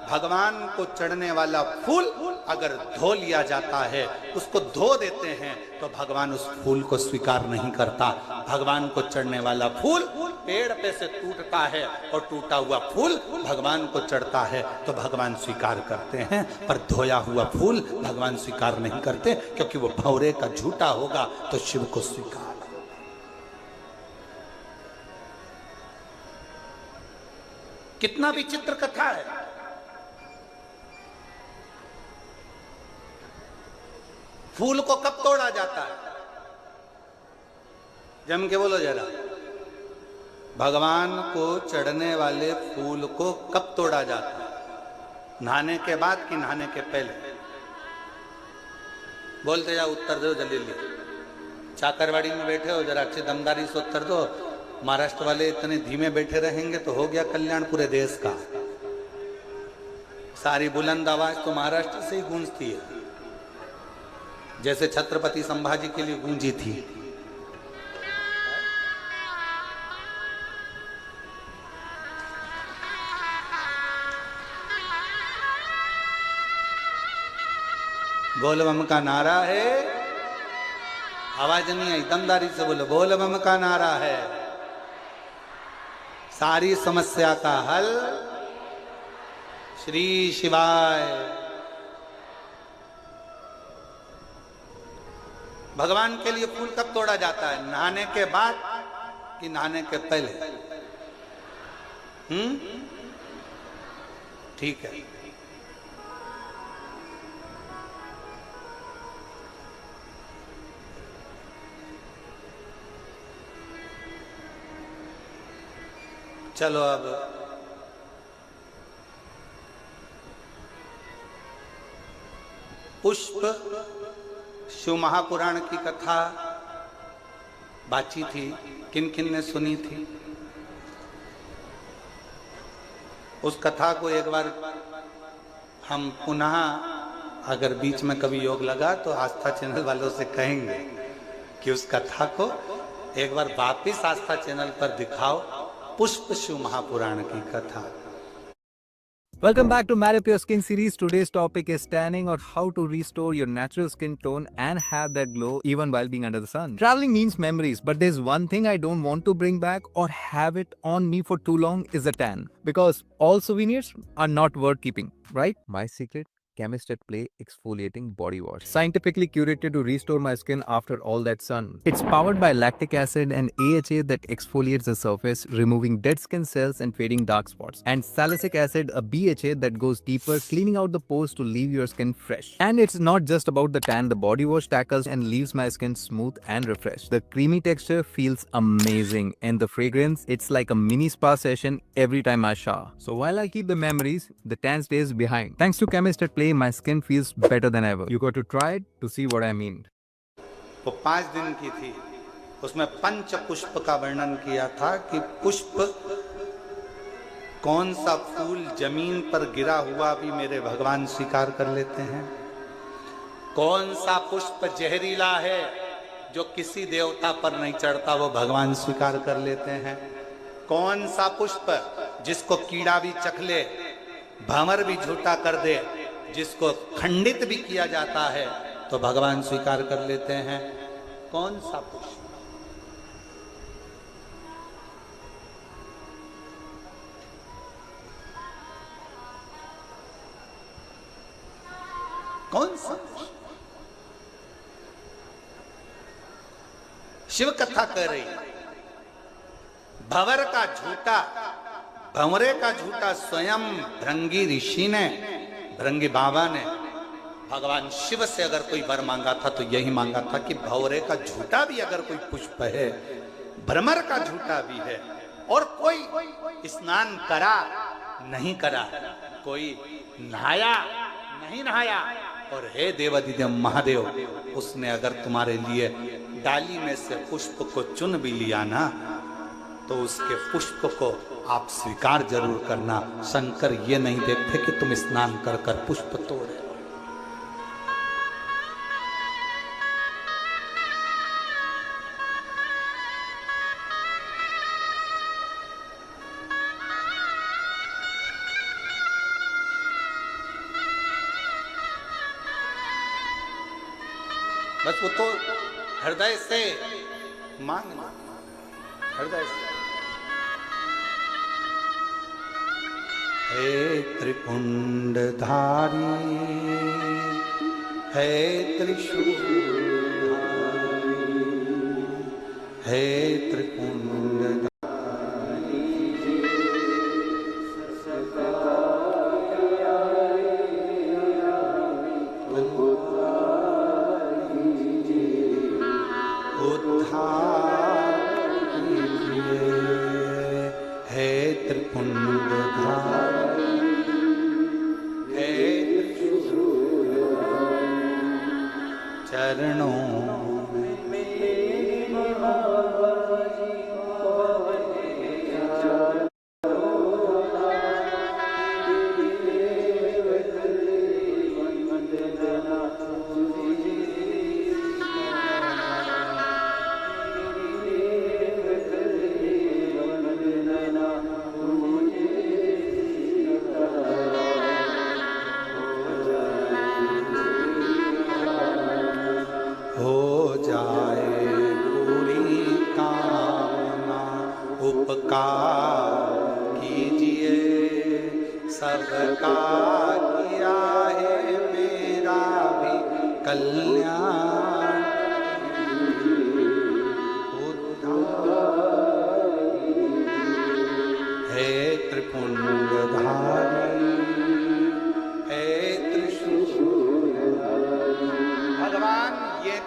भगवान को चढ़ने वाला फूल अगर धो लिया जाता है, उसको धो देते हैं तो भगवान उस फूल को स्वीकार नहीं करता। भगवान को चढ़ने वाला फूल पेड़ पे से टूटता है और टूटा हुआ फूल भगवान को चढ़ता है तो भगवान स्वीकार करते हैं, पर धोया हुआ फूल भगवान स्वीकार नहीं करते, क्योंकि वो भंवरे का झूठा होगा तो शिव को स्वीकार। कितना विचित्र कथा है। फूल को कब तोड़ा जाता है, जम के बोलो जरा, भगवान को चढ़ने वाले फूल को कब तोड़ा जाता है, नहाने के बाद कि नहाने के पहले? बोलते जाओ, उत्तर दो जल्दी जल्दी। चाकरवाड़ी में बैठे हो, जरा अच्छी दमदारी से उत्तर दो। महाराष्ट्र वाले इतने धीमे बैठे रहेंगे तो हो गया कल्याण पूरे देश का। सारी बुलंद आवाज तो महाराष्ट्र से ही गूंजती है, जैसे छत्रपति संभाजी के लिए गूंजी थी। बोल बम का नारा है, आवाज नहीं आई, दमदारी से बोलो, बोल बम का नारा है, सारी समस्या का हल श्री शिवाय। भगवान के लिए फूल कब तोड़ा जाता है, नहाने के बाद कि नहाने के पहले? ठीक है। चलो अब पुष्प शिव महापुराण की कथा बाची थी, किन किन ने सुनी थी? उस कथा को एक बार हम पुनः, अगर बीच में कभी योग लगा तो आस्था चैनल वालों से कहेंगे कि उस कथा को एक बार वापिस आस्था चैनल पर दिखाओ, पुष्प शिव महापुराण की कथा। Welcome back to Marry Up Your Skin series. Today's topic is tanning, or how to restore your natural skin tone and have that glow even while being under the sun. Traveling means memories, but there's one thing I don't want to bring back or have it on me for too long is a tan. Because all souvenirs are not worth keeping, right? My secret? Chemist at Play Exfoliating Body Wash. Scientifically curated to restore my skin after all that sun. It's powered by lactic acid and AHA that exfoliates the surface, removing dead skin cells and fading dark spots. And salicylic acid, a BHA that goes deeper, cleaning out the pores to leave your skin fresh. And it's not just about the tan, the body wash tackles and leaves my skin smooth and refreshed. The creamy texture feels amazing, and the fragrance, it's like a mini spa session every time I shower. So while I keep the memories, the tan stays behind. Thanks to Chemist at Play, my skin feels better than ever. You got to try it to see what I mean. वो 5 दिन की थी, उसमें पंच पुष्प का वर्णन किया था कि पुष्प, कौन सा फूल जमीन पर गिरा हुआ भी मेरे भगवान स्वीकार कर लेते हैं, कौन सा पुष्प जहरीला है जो किसी देवता पर नहीं चढ़ता, वो भगवान स्वीकार कर लेते हैं। कौन सा पुष्प जिसको कीड़ा भी चख ले, भंवर भी झूठा कर दे, जिसको खंडित भी किया जाता है तो भगवान स्वीकार कर लेते हैं। कौन सा पुष्प? कौन सा? शिव कथा कह रही, भंवर का झूठा, भंवरे का झूठा स्वयं भृंगी ऋषि ने, भृंगी बाबा ने भगवान शिव से अगर कोई वर मांगा था तो यही मांगा था कि भंवरे का झूठा भी अगर कोई पुष्प है, भ्रमर का झूठा भी है, और कोई स्नान करा नहीं करा, कोई नहाया नहीं नहाया, और हे देवादिदेव महादेव, उसने अगर तुम्हारे लिए डाली में से पुष्प को चुन भी लिया ना, तो उसके पुष्प को आप स्वीकार जरूर करना। शंकर ये नहीं देखते कि तुम स्नान कर कर पुष्प तोड़े। बस वो तो हृदय से मांगना, हृदय से। हे त्रिपुंडधारी, हे त्रिशूलधारी, हे त्रिपुंडधारी,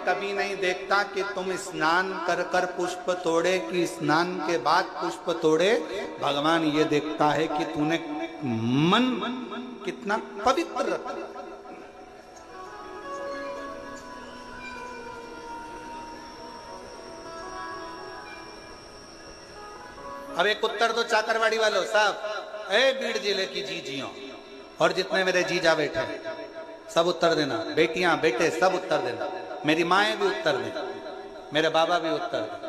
कभी नहीं देखता कि तुम स्नान कर कर पुष्प तोड़े कि स्नान के बाद पुष्प तोड़े। भगवान ये देखता है कि तूने मन कितना पवित्र रखा। अब एक उत्तर दो चाकरवाड़ी वालों साहब, ए बीड़ जिले की जीजियों और जितने मेरे जीजा बैठे सब उत्तर देना, बेटियां बेटे सब उत्तर देना, मेरी माएँ भी उत्तर दें, मेरे बाबा भी उत्तर दें।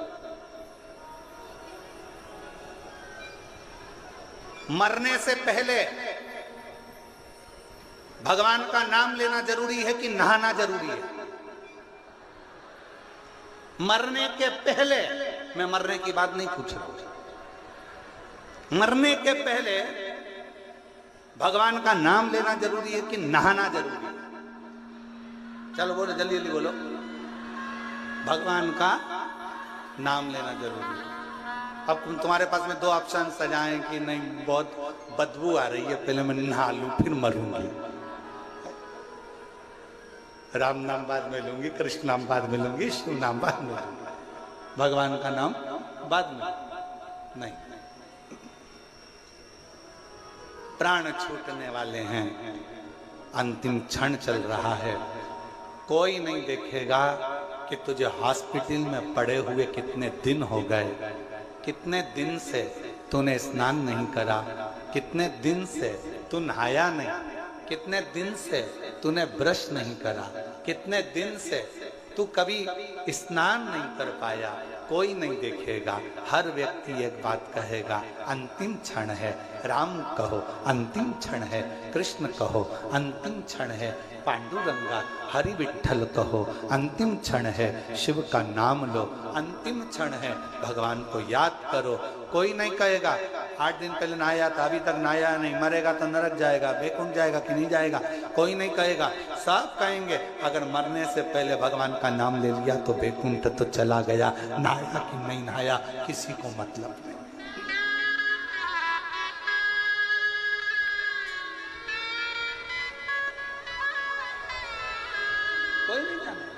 मरने से पहले भगवान का नाम लेना जरूरी है कि नहाना जरूरी है? मरने के पहले, मैं मरने की बात नहीं पूछ रहा हूं, मरने के पहले भगवान का नाम लेना जरूरी है कि नहाना जरूरी है? चलो बोलो, जल्दी जल्दी बोलो। भगवान का नाम लेना जरूरी है। अब तुम्हारे पास में दो ऑप्शन सजाएं कि नहीं बहुत बदबू आ रही है, पहले मैं नहा लूं फिर मरूंगी, राम नाम बाद में लूंगी, कृष्ण नाम बाद में लूंगी, शिव नाम बाद में लूंगी, भगवान का नाम बाद में नहीं। प्राण छूटने वाले हैं, अंतिम क्षण चल रहा है, कोई नहीं देखेगा कि तुझे हॉस्पिटल में पड़े हुए कितने दिन हो गए, कितने दिन से तूने स्नान नहीं करा, कितने दिन से तू नहाया नहीं, कितने दिन से तूने ब्रश नहीं करा, कितने दिन से तू कभी स्नान नहीं कर पाया, कोई नहीं देखेगा, हर व्यक्ति एक बात कहेगा, अंतिम क्षण है, राम कहो अंतिम क्षण है, कृष्ण कहो अंतिम क्षण है, पांडुरंगा हरि विठ्ठल कहो अंतिम क्षण है, शिव का नाम लो अंतिम क्षण है, भगवान को याद करो। कोई नहीं कहेगा 8 दिन पहले नहाया था अभी तक नहाया नहीं, मरेगा तो नरक जाएगा, बैकुंठ जाएगा कि नहीं जाएगा, कोई नहीं कहेगा। सब कहेंगे अगर मरने से पहले भगवान का नाम ले लिया तो बैकुंठ तो चला गया, नहाया कि नहीं नहाया किसी को मतलब नहीं। कोई नहीं जाने।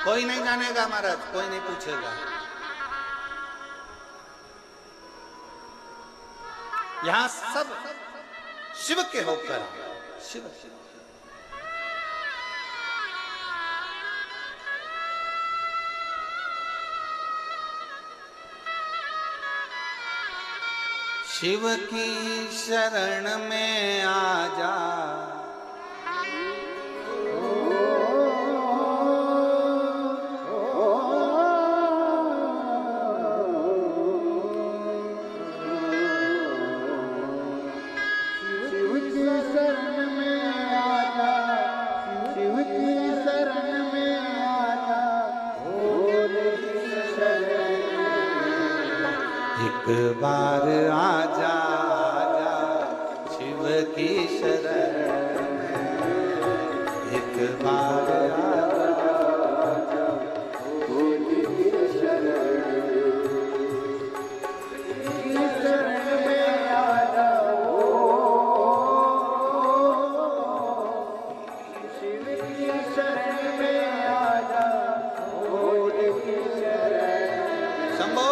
कोई नहीं जानेगा महाराज, कोई नहीं पूछेगा। यहां सब शिव के होकर शिव शिव की शरण में आ जा, एक बार आजा आजा शिव की शरण में, एक बार आजा शंभो।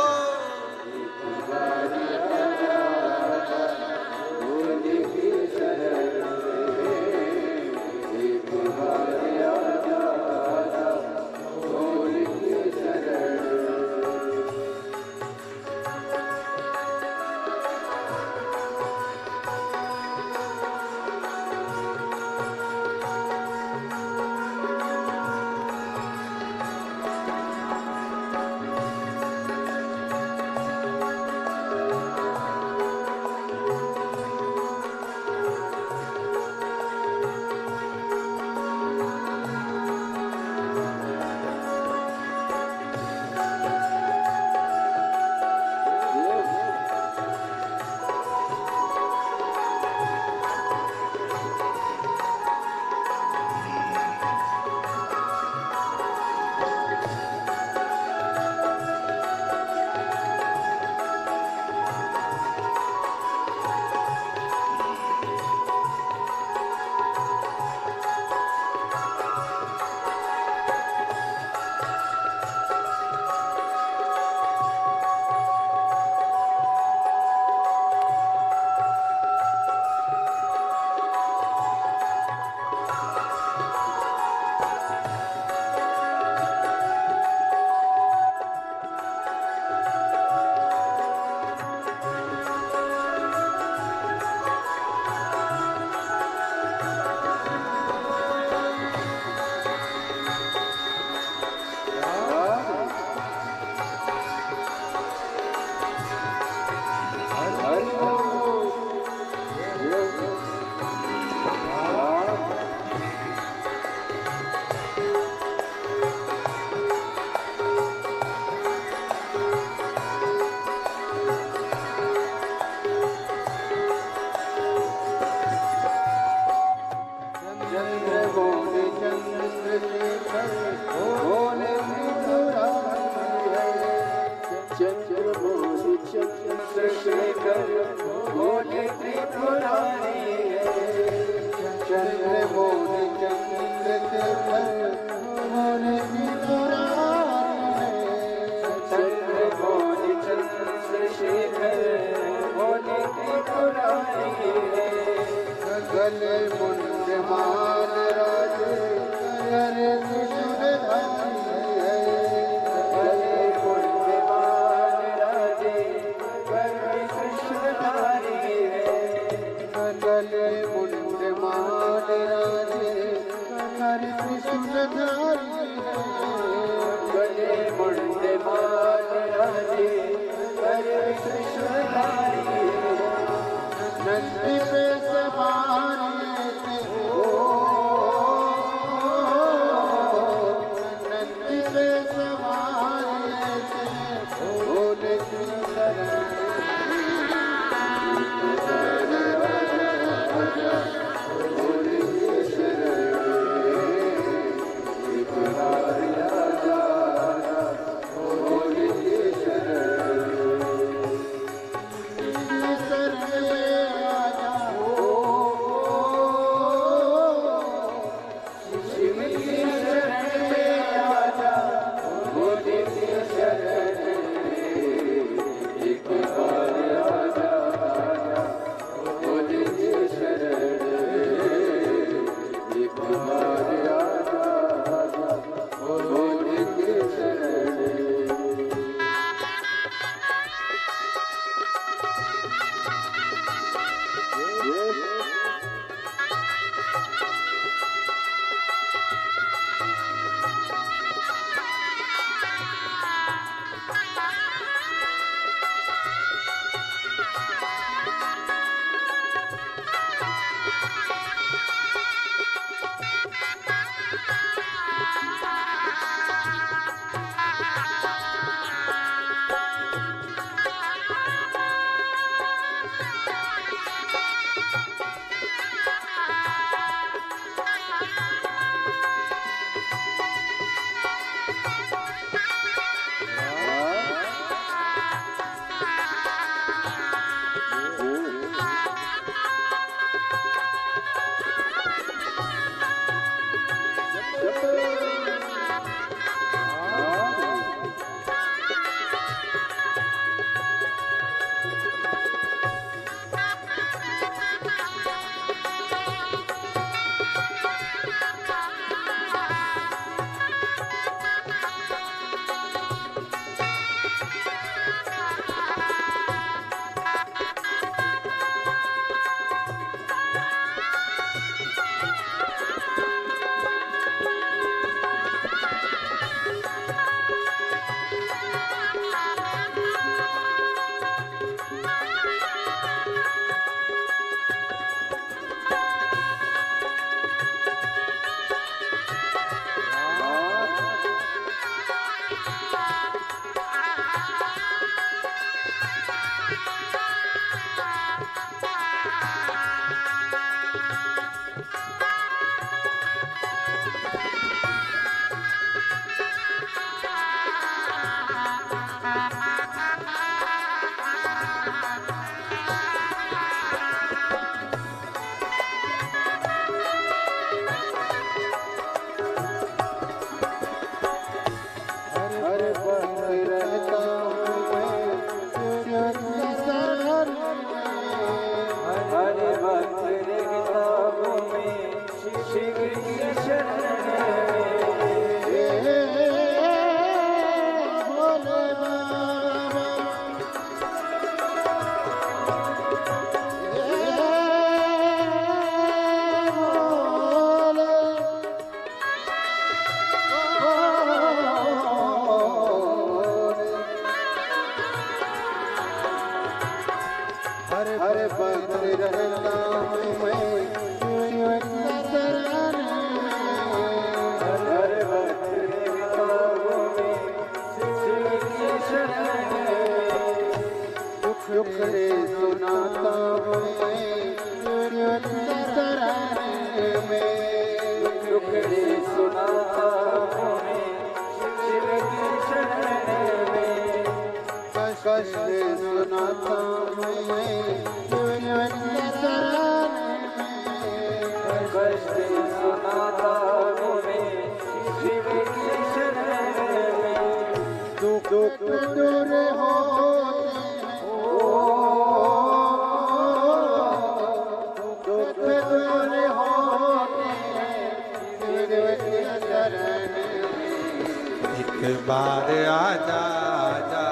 एक बार आजा आजा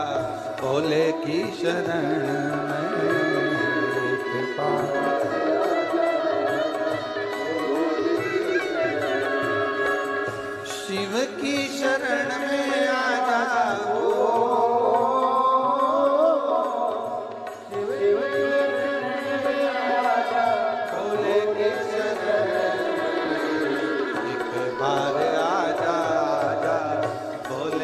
भोले की शरण में, एक बार शिव की शरण में आजा भोले की शरण, एक बार आजा आजा भोले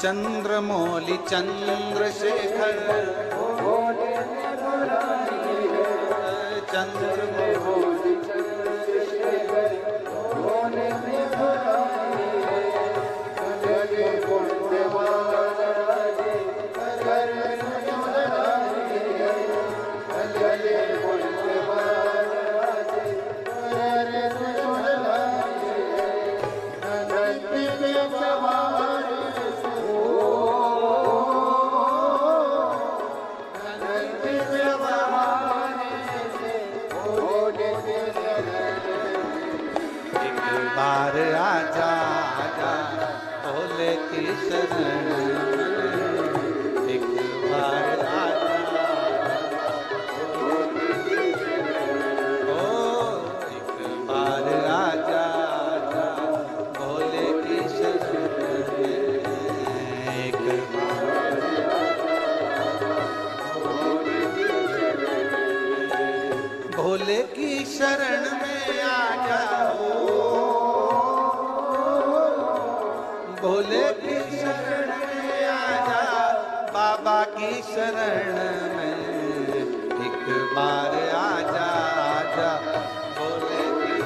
चंद्रमौलि चंद्रशेखर चंद्रमौलि बार आजा आजा भोले की शरण एक बार आजा ओ एक बार आजा आजा भोले की शरण एक भोले की शरण में आ जाओ भोले की शरण में आजा बाबा की शरण में एक बार आजा आजा भोले की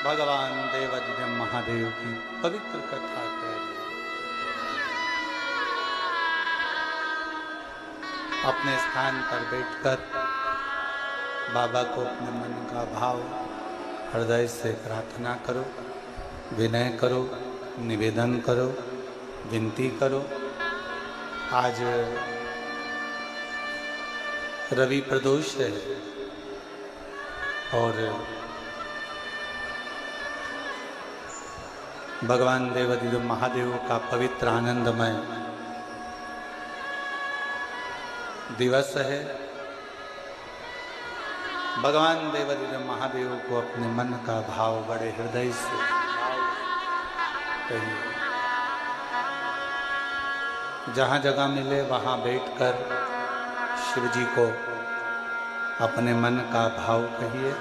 भगवान देवाधिदेव महादेव की पवित्र कथा कह अपने स्थान पर बैठकर बाबा को अपने मन का भाव हृदय से प्रार्थना करो, विनय करो, निवेदन करो, विनती करो। आज रवि प्रदोष है और भगवान देवाधिदेव महादेव का पवित्र आनंदमय दिवस है। भगवान देवाधिदेव महादेव को अपने मन का भाव बड़े हृदय से कहिए। जहाँ जगह मिले वहाँ बैठकर शिव जी को अपने मन का भाव कहिए,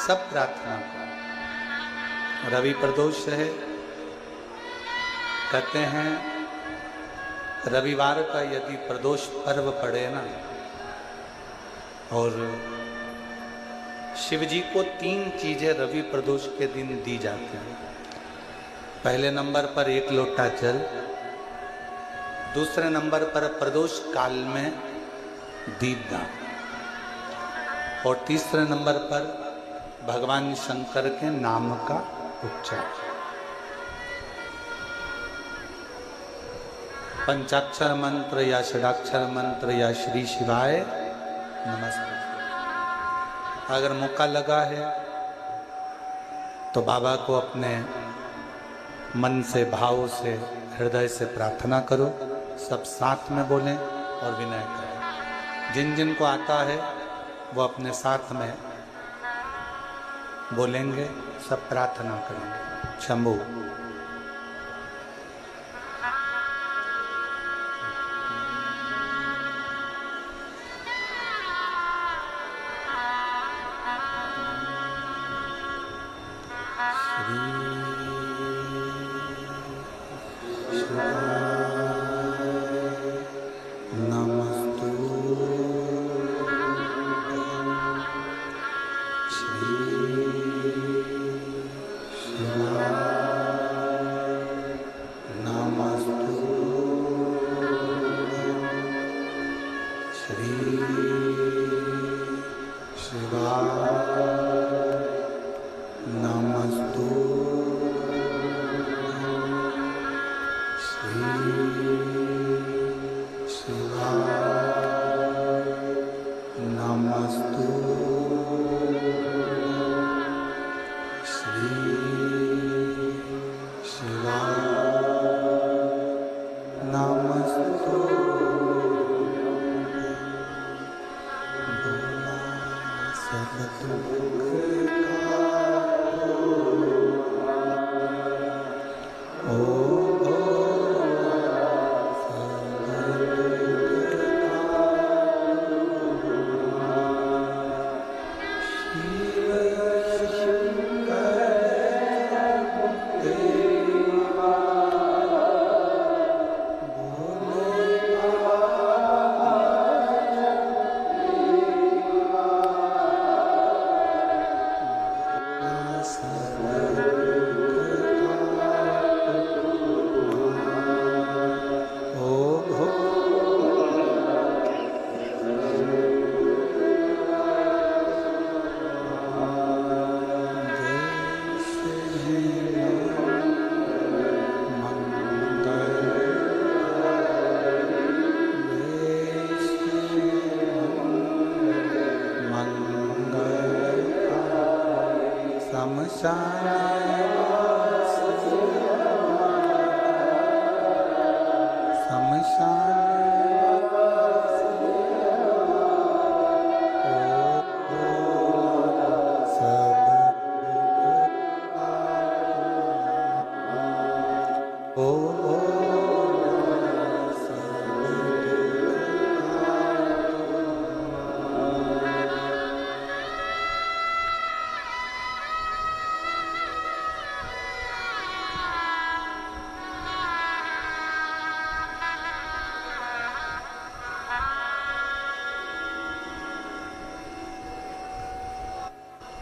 सब प्रार्थना करो। रवि प्रदोष है, कहते हैं रविवार का यदि प्रदोष पर्व पड़े ना, और शिव जी को 3 चीजें रवि प्रदोष के दिन दी जाती हैं। पहले नंबर पर 1 लोटा जल, दूसरे नंबर पर प्रदोष काल में दीपदान, और तीसरे नंबर पर भगवान शंकर के नाम का उच्चारण। पंचाक्षर मंत्र या षडाक्षर मंत्र या श्री शिवाय नमस्ते। अगर मौका लगा है तो बाबा को अपने मन से, भाव से, हृदय से प्रार्थना करो। सब साथ में बोलें और विनय करें। जिन जिन को आता है वो अपने साथ में बोलेंगे, सब प्रार्थना करेंगे। शंभू नमस्तु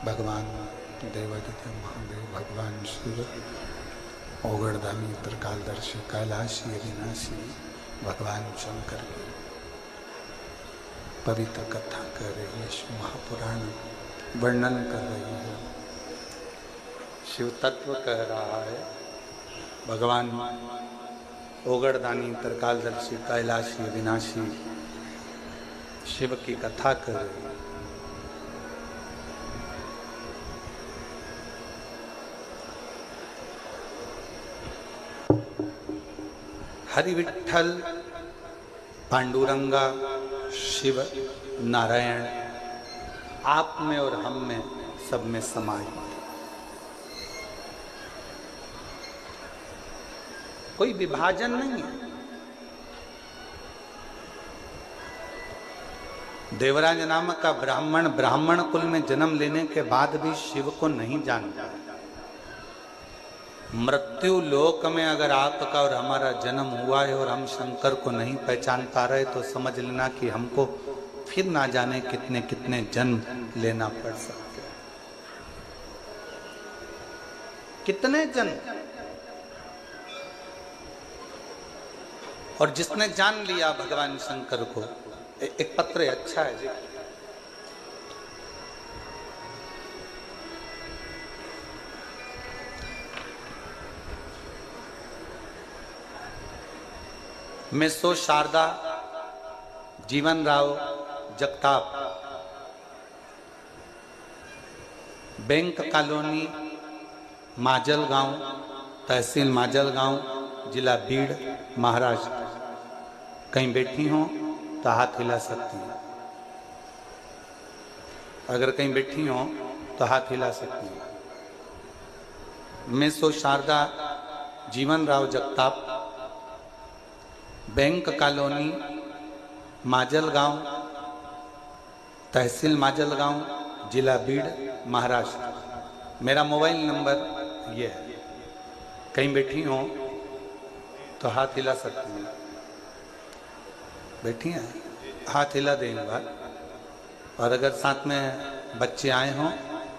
भगवान देवादित्य महादेव, भगवान शिव, ओगड़दानी त्रिकालदर्शी, कैलाशी, अविनाशी भगवान शंकर की पवित्र कथा कर रही है, शिव महापुराण वर्णन कर रही है, शिव तत्व कह रहा है। भगवान ओगड़दानी त्रिकालदर्शी, कैलाशी, अविनाशी शिव की कथा कर रही है। हरि विठ्ठल, पांडुरंगा, शिव, नारायण आप में और हम में, सब में समाहित। कोई विभाजन नहीं है। देवराज नामक का ब्राह्मण कुल में जन्म लेने के बाद भी शिव को नहीं जानता। मृत्यु लोक में अगर आपका और हमारा जन्म हुआ है और हम शंकर को नहीं पहचान पा रहे तो समझ लेना कि हमको फिर ना जाने कितने कितने जन्म लेना पड़ सकते हैं। कितने जन्म। और जिसने जान लिया भगवान शंकर को, एक पत्र अच्छा है जी, मैं सो शारदा जीवन राव जगताप, बैंक कॉलोनी, माजल गांव, तहसील माजल गांव, जिला बीड़, महाराष्ट्र। कहीं बैठी हो तो हाथ हिला सकती हैं। अगर कहीं बैठी हो तो हाथ हिला सकती हैं। मैं सो शारदा जीवन राव जगताप, बैंक कॉलोनी, माजल गांव, तहसील माजल गांव, जिला बीड़, महाराष्ट्र। मेरा मोबाइल नंबर ये है। कहीं बैठी हो तो हाथ हिला सकती हैं। बैठी हैं, हाथ हिला दें एक बार। और अगर साथ में बच्चे आए हों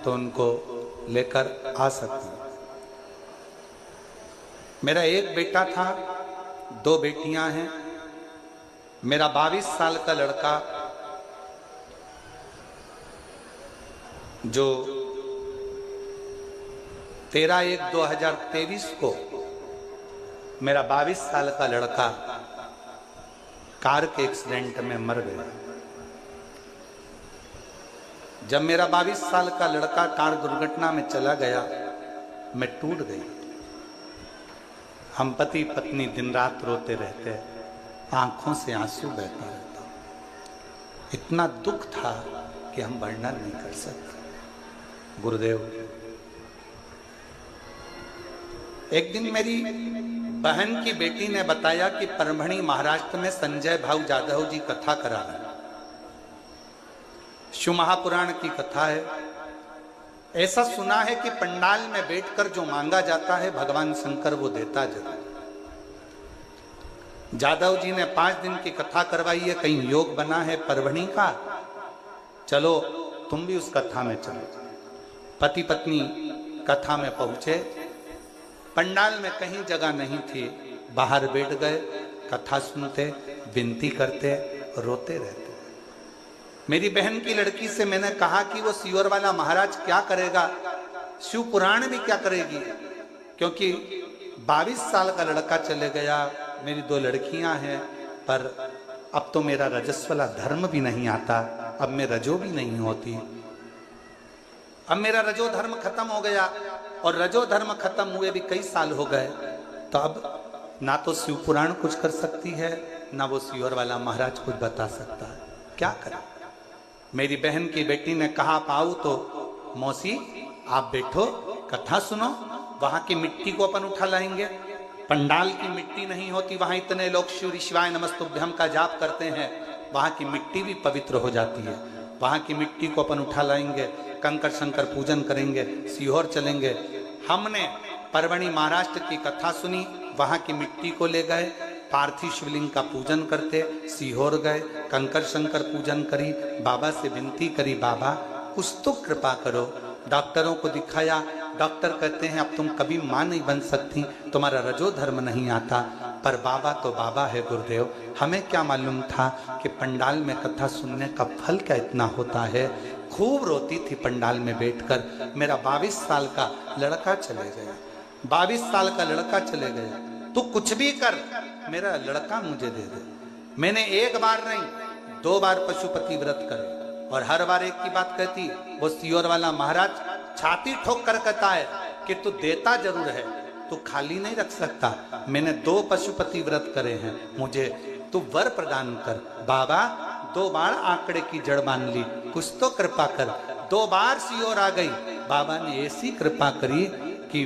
तो उनको लेकर आ सकते हैं। मेरा एक बेटा था, 2 बेटियां हैं। मेरा 22 साल का लड़का जो 13/1/2023 को मेरा 22 साल का लड़का कार के एक्सीडेंट में मर गया। जब मेरा 22 साल का लड़का कार दुर्घटना में चला गया, मैं टूट गई। हम पति पत्नी दिन रात रोते रहते, आंखों से आंसू बहता रहता। इतना दुख था कि हम वर्णन नहीं कर सकते। गुरुदेव, एक दिन मेरी बहन की बेटी ने बताया कि परभणी महाराष्ट्र में संजय भाऊ जाधव जी कथा करा रहे हैं। शिव महापुराण की कथा है। ऐसा सुना है कि पंडाल में बैठकर जो मांगा जाता है भगवान शंकर वो देता जरूर। जाधव जी ने 5 दिन की कथा करवाई है। कहीं योग बना है परभणी का, चलो तुम भी उस कथा में चलो। पति पत्नी कथा में पहुंचे। पंडाल में कहीं जगह नहीं थी, बाहर बैठ गए, कथा सुनते, विनती करते, रोते रहते। मेरी बहन की लड़की से मैंने कहा कि वो सियोर वाला महाराज क्या करेगा, शिव पुराण भी क्या करेगी, क्योंकि 22 साल का लड़का चले गया, मेरी 2 लड़कियां हैं, पर अब तो मेरा रजस्वला धर्म भी नहीं आता, अब मैं रजो भी नहीं होती। अब मेरा रजो धर्म खत्म हो गया, और रजो धर्म खत्म हुए भी कई साल हो गए, तो अब ना तो शिव पुराण कुछ कर सकती है, ना वो सीहोर वाला महाराज कुछ बता सकता है। क्या करें? मेरी बहन की बेटी ने कहा पाऊ तो मौसी आप बैठो कथा सुनो, वहां की मिट्टी को अपन उठा लाएंगे। पंडाल की मिट्टी नहीं होती, वहां इतने लोग शिव शिवाय नमस्तुभ्यम का जाप करते हैं, वहां की मिट्टी भी पवित्र हो जाती है। वहां की मिट्टी को अपन उठा लाएंगे, कंकर शंकर पूजन करेंगे, सीहोर चलेंगे। हमने परवणी महाराष्ट्र की कथा सुनी, वहां की मिट्टी को ले गए, पार्थिव शिवलिंग का पूजन करते, सीहोर गए, कंकर शंकर पूजन करी, बाबा से विनती करी, बाबा कुछ तो कृपा करो। डॉक्टरों को दिखाया, डॉक्टर कहते हैं अब तुम कभी मां नहीं बन सकती, तुम्हारा रजो धर्म नहीं आता। पर बाबा तो बाबा है गुरुदेव, हमें क्या मालूम था कि पंडाल में कथा सुनने का फल क्या इतना होता है। खूब रोती थी पंडाल में बैठकर। मेरा 22 साल का लड़का चले गया, 22 साल का लड़का चले गया। तू कुछ भी कर, मेरा लड़का मुझे दे दे। मैंने एक बार नहीं 2 बार पशुपति व्रत करे, और हर बार एक की बात कहती। वो सीहोर वाला महाराज छाती ठोक कर कहता है कि तू देता जरूर है, तू खाली नहीं रख सकता। मैंने 2 पशुपति व्रत करे हैं, मुझे तू वर प्रदान कर। बाबा 2 बार आंकड़े की जड़ मान ली, कुछ तो कृपा कर। 2 बार सीहोर आ गई, बाबा ने ऐसी कृपा करी कि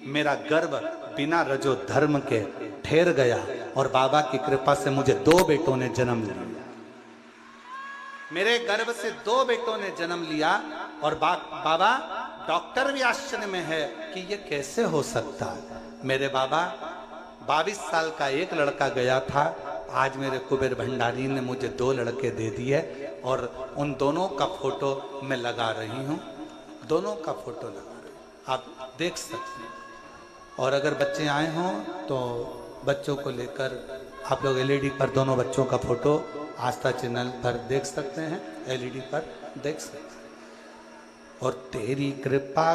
मेरा गर्भ बिना रजो धर्म के ठहर गया, और बाबा की कृपा से मुझे 2 बेटों ने जन्म लिया। मेरे गर्भ से 2 बेटों ने जन्म लिया, और बाबा डॉक्टर भी आश्चर्य में है कि ये कैसे हो सकता है। मेरे बाबा 22 साल का एक लड़का गया था, आज मेरे कुबेर भंडारी ने मुझे 2 लड़के दे दिए, और उन दोनों का फोटो मैं लगा रही हूँ, दोनों का फोटो लगा रही हूँ, आप देख सकते हैं। और अगर बच्चे आए हों तो बच्चों को लेकर आप लोग एलईडी पर दोनों बच्चों का फोटो आस्था चैनल पर देख सकते हैं, एलईडी पर देख सकते हैं। और तेरी कृपा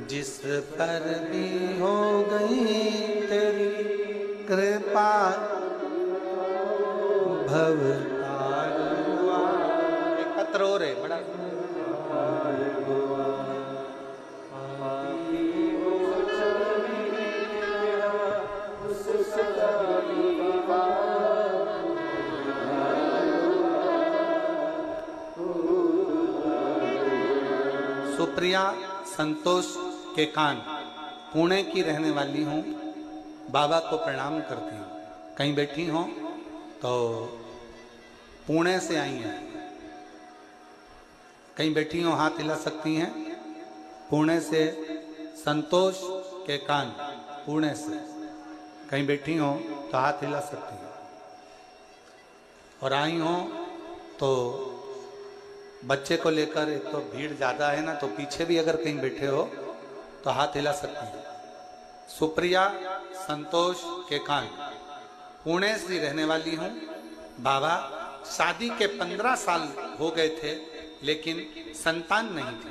जिस पर भी हो गई तेरी कृपा, भवतार हुआ। एकत्र हो रहे बड़ा सुप्रिया संतोष के कान, पुणे की रहने वाली हूँ, बाबा को प्रणाम करती हूँ। कहीं बैठी हो तो पुणे से आई हैं, कहीं बैठी हो हाथ हिला सकती हैं। पुणे से संतोष के कान, पुणे से कहीं बैठी हो तो हाथ हिला सकती हैं। और आई हो तो बच्चे को लेकर, एक तो भीड़ ज़्यादा है ना, तो पीछे भी अगर कहीं बैठे हो तो हाथ हिला सकते हैं। सुप्रिया संतोष के कान, पुणे से रहने वाली हूँ। बाबा शादी के 15 साल हो गए थे, लेकिन संतान नहीं थी।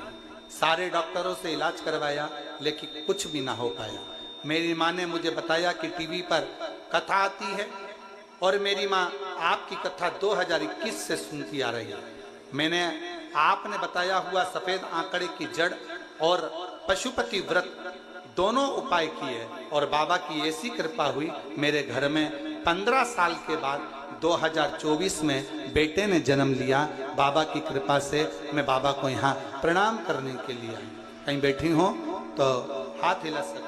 सारे डॉक्टरों से इलाज करवाया, लेकिन कुछ भी ना हो पाया। मेरी माँ ने मुझे बताया कि टीवी पर कथा आती है, और मेरी माँ आपकी कथा 2021 से सुनती आ रही है। मैंने आपने बताया हुआ सफेद आंकड़े की जड़ और पशुपति व्रत दोनों उपाय किए, और बाबा की ऐसी कृपा हुई, मेरे घर में 15 साल के बाद 2024 में बेटे ने जन्म लिया। बाबा की कृपा से मैं बाबा को यहाँ प्रणाम करने के लिए आई। कहीं बैठी हो तो हाथ हिला सकते।